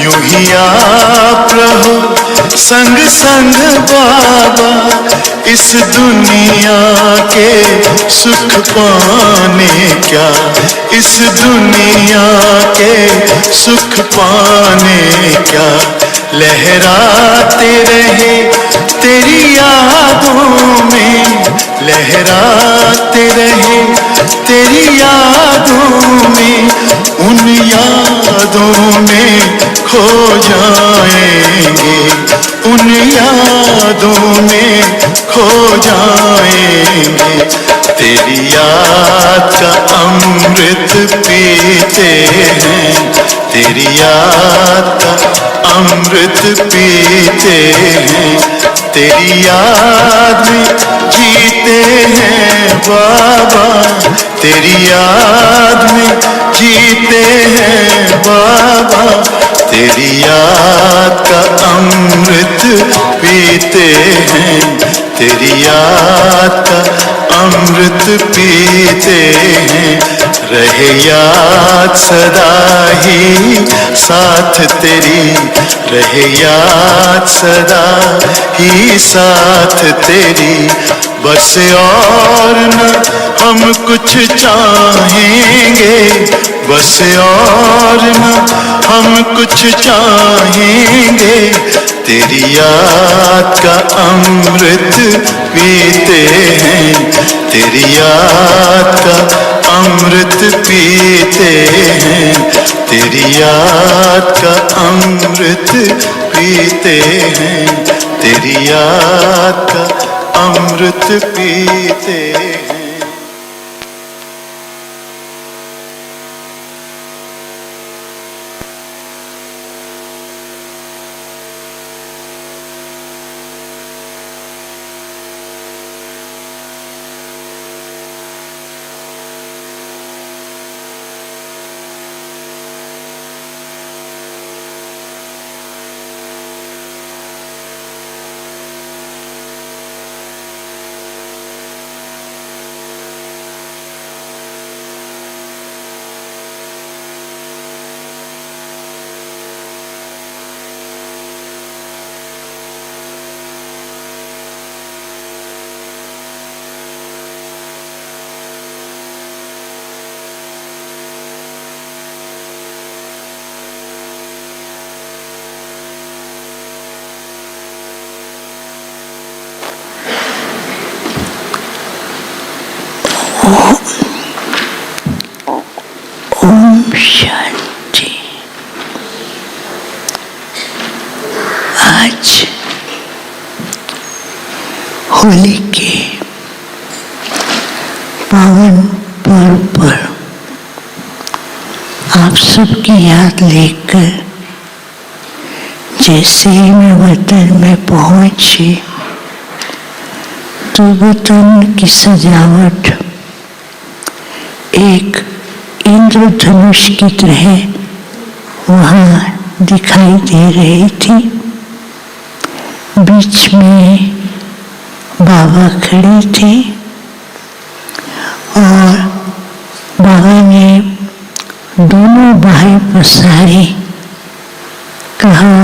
Speaker 6: यूं ही आप रहो संग संग बाबा, इस दुनिया के सुख पाने क्या, इस दुनिया के सुख पाने क्या, लहराते रहे तेरी यादों में, लहराते रहे तेरी यादों में, उन यादों में खो जाएंगे, उन यादों में खो जाएंगे, तेरी याद का अमृत पीते हैं, तेरी याद का अमृत पीते हैं, तेरी याद में जीते हैं बाबा, तेरी याद में जीते हैं बाबा, तेरी याद का अमृत पीते हैं, तेरी याद का अमृत पीते हैं, रहे याद सदा ही साथ तेरी, रहे याद सदा ही साथ तेरी, बस और न हम कुछ चाहेंगे, बस और न हम कुछ चाहेंगे, तेरी याद का अमृत पीते हैं, तेरी याद का अमृत पीते हैं, तेरी याद का अमृत पीते हैं, तेरी याद का अमृत पीते हैं।
Speaker 4: ओम शांति। आज होली के पावन पर्व पर आप सबकी याद लेकर जैसे ही मैं वतन में पहुंची तो वतन की सजावट एक इंद्रधनुष की तरह वहाँ दिखाई दे रही थी। बीच में बाबा खड़े थे और बाबा ने दोनों बाहें पसारी, कहा,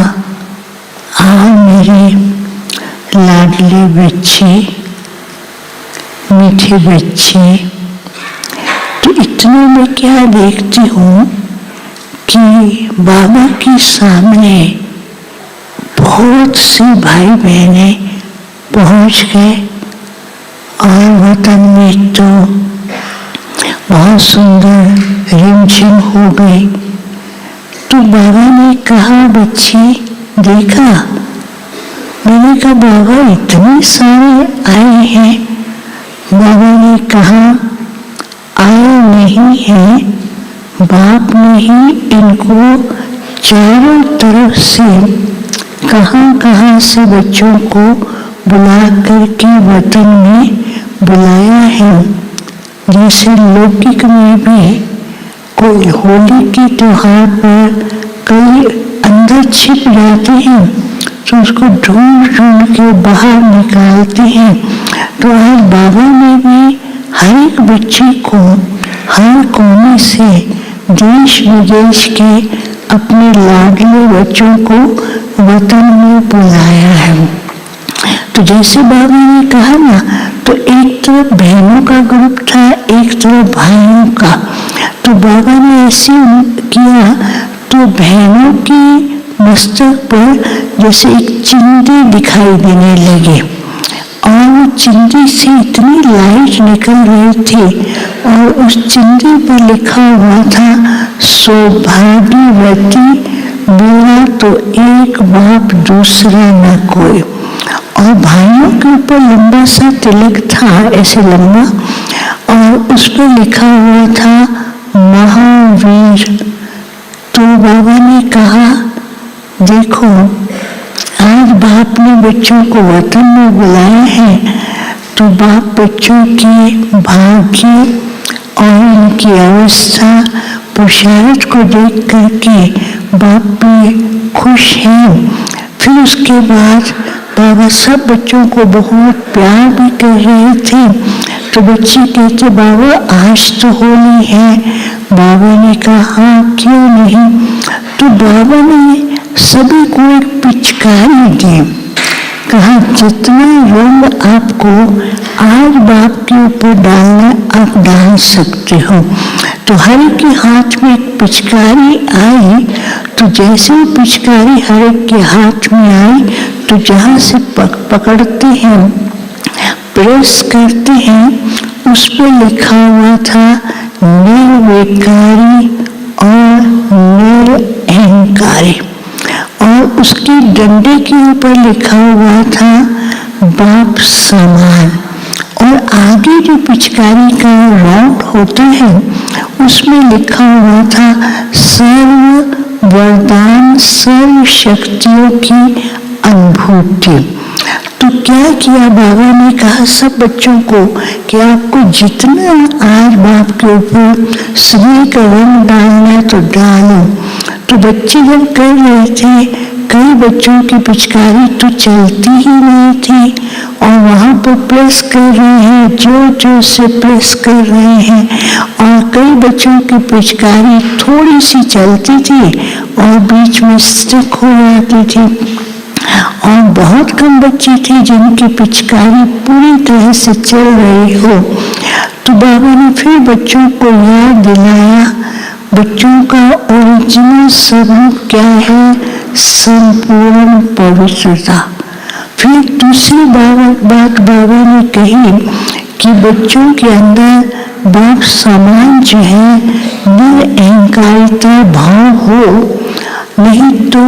Speaker 4: आओ मेरे लाडले बच्चे, मीठे बच्चे। तो इतने में क्या देखती हूँ कि बाबा के सामने बहुत से भाई बहने पहुँच गए और वतन में तो बहुत सुंदर रिमझिम हो गई। तो बाबा ने कहा, बच्ची देखा? मैंने कहा, बाबा इतने सारे आए हैं। बाबा ने कहा, आए नहीं है, बाप ने ही इनको चारों तरफ से कहां से बच्चों को बुला करके वतन में बुलाया है। जैसे लौकिक में भी कोई होली के त्योहार पर कई अंदर छिप जाते हैं तो उसको ढूंढ के बाहर निकालते हैं। तो आज बाबा ने भी हर एक बच्चे को हर कोने से देश विदेश के अपने लाडले बच्चों को वतन में बुलाया है। तो जैसे बाबा ने कहा ना, तो एक तरफ बहनों का ग्रुप था, एक तरफ भाइयों का। तो बाबा ने ऐसे किया तो बहनों की मस्तक पर जैसे एक चिंदी दिखाई देने लगे और वो चिंदी से इतनी लाइट निकल रही थी और उस चिंदी पर लिखा हुआ था, सौभाग्यवती मेरा तो एक बाप दूसरा न कोई। और भाइयों के ऊपर लंबा सा तिलक था, ऐसे लंबा, और उस पर लिखा हुआ था महावीर। तो बाबा ने कहा, देखो आज बाप ने बच्चों को वतन में बुलाया है, तो बाप बच्चों के भाग्य और उनकी अवस्था पुरुषार्थ को देख करके बाप भी खुश हैं। फिर उसके बाद बाबा सब बच्चों को बहुत प्यार भी कर रहे थे। तो बच्चे कहते, बाबा आज तो होली है। बाबा ने कहा क्यों नहीं। तो बाबा ने सभी को एक पिचकारी दी, कहा जितना रंग आपको आज बाप के ऊपर डालना आप डाल सकते हो। तो हर एक के हाथ में एक पिचकारी आई। तो जैसे ही पिचकारी हर एक के हाथ में आई तो जहाँ से पकड़ते हैं, प्रेस करते हैं, उस पर लिखा हुआ था निर्विकारी और निरअहंकारी। और उसके डंडे के ऊपर लिखा हुआ था बाप समान। और आगे जो पिचकारी का राउंड होता है उसमें लिखा हुआ था सर्व वरदान सर्व शक्तियों की अनुभूति। तो क्या किया बाबा ने कहा सब बच्चों को कि आपको जितना आज बाप के ऊपर स्नेह का रंग डालना है तो डालो। तो बच्चे जब कर रहे थे, कई बच्चों की पिचकारी तो चलती ही नहीं थी और वहाँ पर प्रेस कर रहे हैं, जोर जोर से प्रेस कर रहे हैं। और कई बच्चों की पिचकारी थोड़ी सी चलती थी और बीच में स्टिक हो जाती थी। और बहुत कम बच्चे थे जिनकी पिचकारी पूरी तरह से चल रही हो। तो बाबा ने फिर बच्चों को याद दिलाया, बच्चों का ओरिजिनल स्वरूप क्या है, संपूर्ण पवित्रता। फिर दूसरी बात बाबा ने कही कि बच्चों के अंदर बाप समान जो है निरअहंकारिता भाव हो, नहीं तो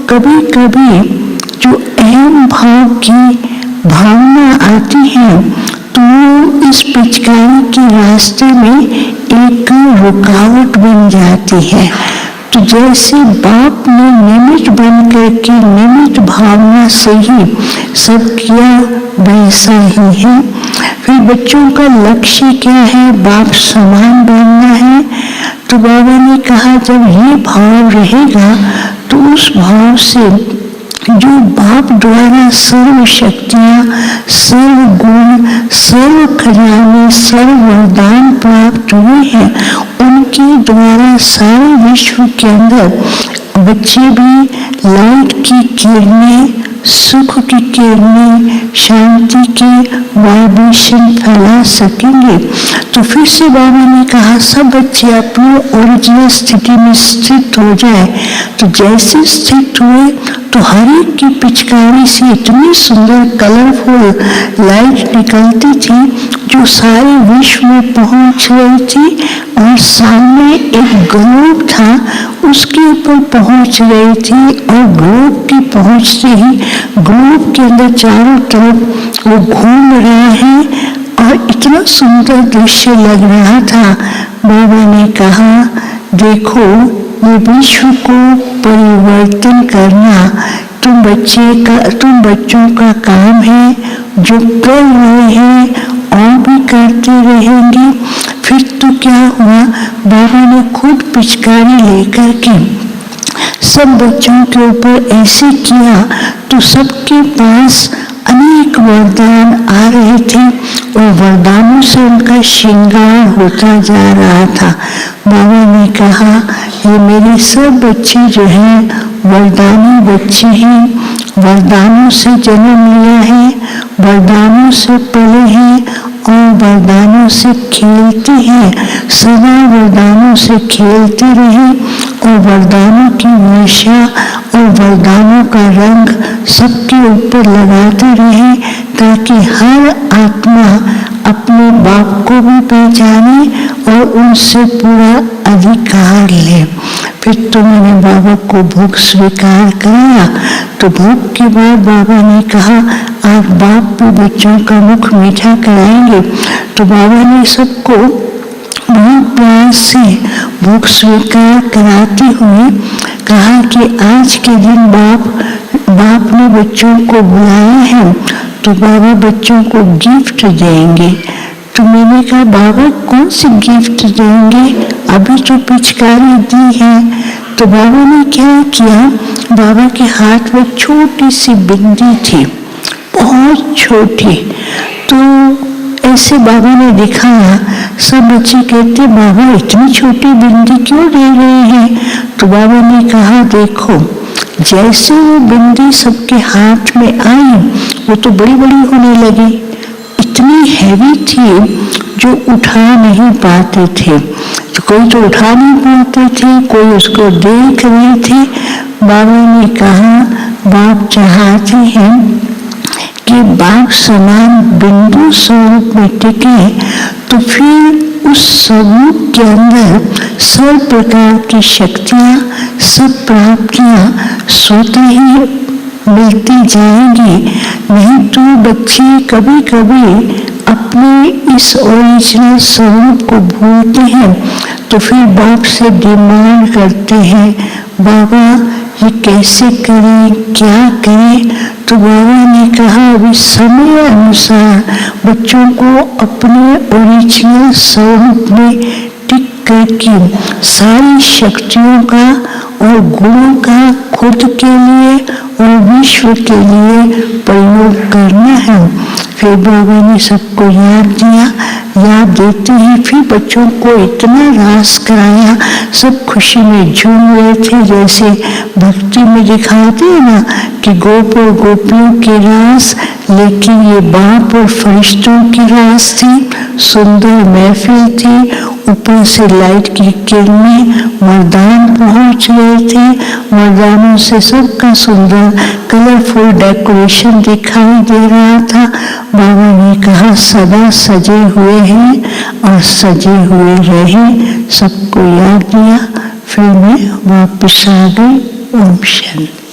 Speaker 4: कभी कभी जो अहम भाव की भावना आती है तो इस पिचकारी के रास्ते में एक रुकावट बन जाती है। तो जैसे बाप ने निमित्त बन करके निमित्त भावना से ही सब किया, वैसा ही है। फिर बच्चों का लक्ष्य क्या है, बाप समान बनना है। तो बाबा ने कहा जब ये भाव रहेगा तो उस भाव से जो बाप द्वारा सर्व शक्तियाँ, सर्व गुण, सर्व खजाने, सर्व वरदान प्राप्त हुए हैं, उनके द्वारा सारे विश्व के अंदर बच्चे भी लाइट की किरणें, सुख की किरणें, शांति के वाइब्रेशन फैला सकेंगे। तो फिर से बाबा ने कहा सब बच्चे अपनी ओरिजिनल स्थिति में स्थित हो जाए। तो जैसे स्थित हुए तो हर एक की पिचकारी से इतनी सुंदर कलरफुल लाइट निकलती थी जो सारे विश्व में पहुंच रही थी। और सामने एक ग्लोब था, उसके ऊपर पहुंच रही थी और ग्लोब की पहुंचते ही ग्लोब के अंदर चारों तरफ वो घूम रहा है और इतना सुंदर दृश्य लग रहा था। बाबा ने कहा देखो ये विश्व को परिवर्तन करना तुम बच्चों का काम है, जो कर रहे हैं और भी करते रहेंगे। फिर तो क्या हुआ, बाबा ने खुद पिचकारी लेकर के सब बच्चों के ऊपर ऐसे किया तो सबके पास अनेक वरदान आ रहे थे और वरदानों से उनका श्रृंगार होता जा रहा था। बाबा ने कहा ये मेरे सब बच्चे जो हैं वरदानी बच्चे हैं, वरदानों से जन्म लिया है, वरदानों से पले हैं और वरदानों से खेलते हैं। सदा वरदानों से खेलते रहे और वरदानों की वर्षा और वरदानों का रंग सबके ऊपर लगाते रहे, ताकि हर आत्मा अपने बाप को भी पहचाने और उनसे पूरा अधिकार ले। फिर तो मैंने बाबा को भोग स्वीकार कराया। तो भोग के बाद बाबा ने कहा आज बाप भी बच्चों का मुख मीठा कराएंगे। तो बाबा ने सबको बहुत प्यार से भोग स्वीकार कराते हुए कहा कि आज के दिन बाप ने बच्चों को बुलाया है तो बाबा बच्चों को गिफ्ट देंगे। तो मैंने कहा बाबा कौन सी गिफ्ट देंगे, अभी तो पिचकारी दी है। तो बाबा ने क्या किया, बाबा के हाथ में छोटी सी बिंदी थी, बहुत छोटी। तो ऐसे बाबा ने दिखाया, सब बच्चे कहते बाबा इतनी छोटी बिंदी क्यों दे रहे हैं। तो बाबा ने कहा देखो जैसे वो बिंदी सबके हाथ में आई वो तो बड़ी बड़ी होने लगी, इतनी हैवी थी जो उठा नहीं पाते थे। तो कोई तो उठा नहीं पाते थे, कोई उसको देख रहे थे। बाबा ने कहा बाप चाहते हैं कि बाप समान बिंदु स्वरूप में टिके, तो फिर उस स्वरूप के अंदर सब प्रकार की शक्तियां, सब प्राप्तियां स्वतः ही मिलती जाएंगी। नहीं तो बच्चे कभी कभी अपने इस ओरिजिनल स्वरूप को भूलते हैं, तो फिर बाप से डिमांड करते हैं बाबा ये कैसे करें, क्या करें। तो बाबा ने कहा अभी समय अनुसार बच्चों को अपने ओरिजिनल स्वरूप में टिक करके सारी शक्तियों का और गुणों का खुद के लिए और विश्व के लिए प्रयोग करना है। फिर बाबा ने सबको याद दिया, याद देते ही फिर बच्चों को इतना रास कराया, सब खुशी में झूम रहे थे। जैसे भक्ति में दिखाते हैं ना कि गोप और गोपियों की रास, लेकिन ये बाप और फरिश्तों की रास थी। सुंदर महफिल थी, ऊपर से लाइट की किरणें मर्दान पहुंच रहे थे, मर्दानों से सबका सुंदर कलरफुल डेकोरेशन दिखाई दे रहा था। बाबा ने कहा सदा सजे हुए हैं और सजे हुए रहे, सबको याद दिया। फिर मैं वापस आ गई। ओम शांति।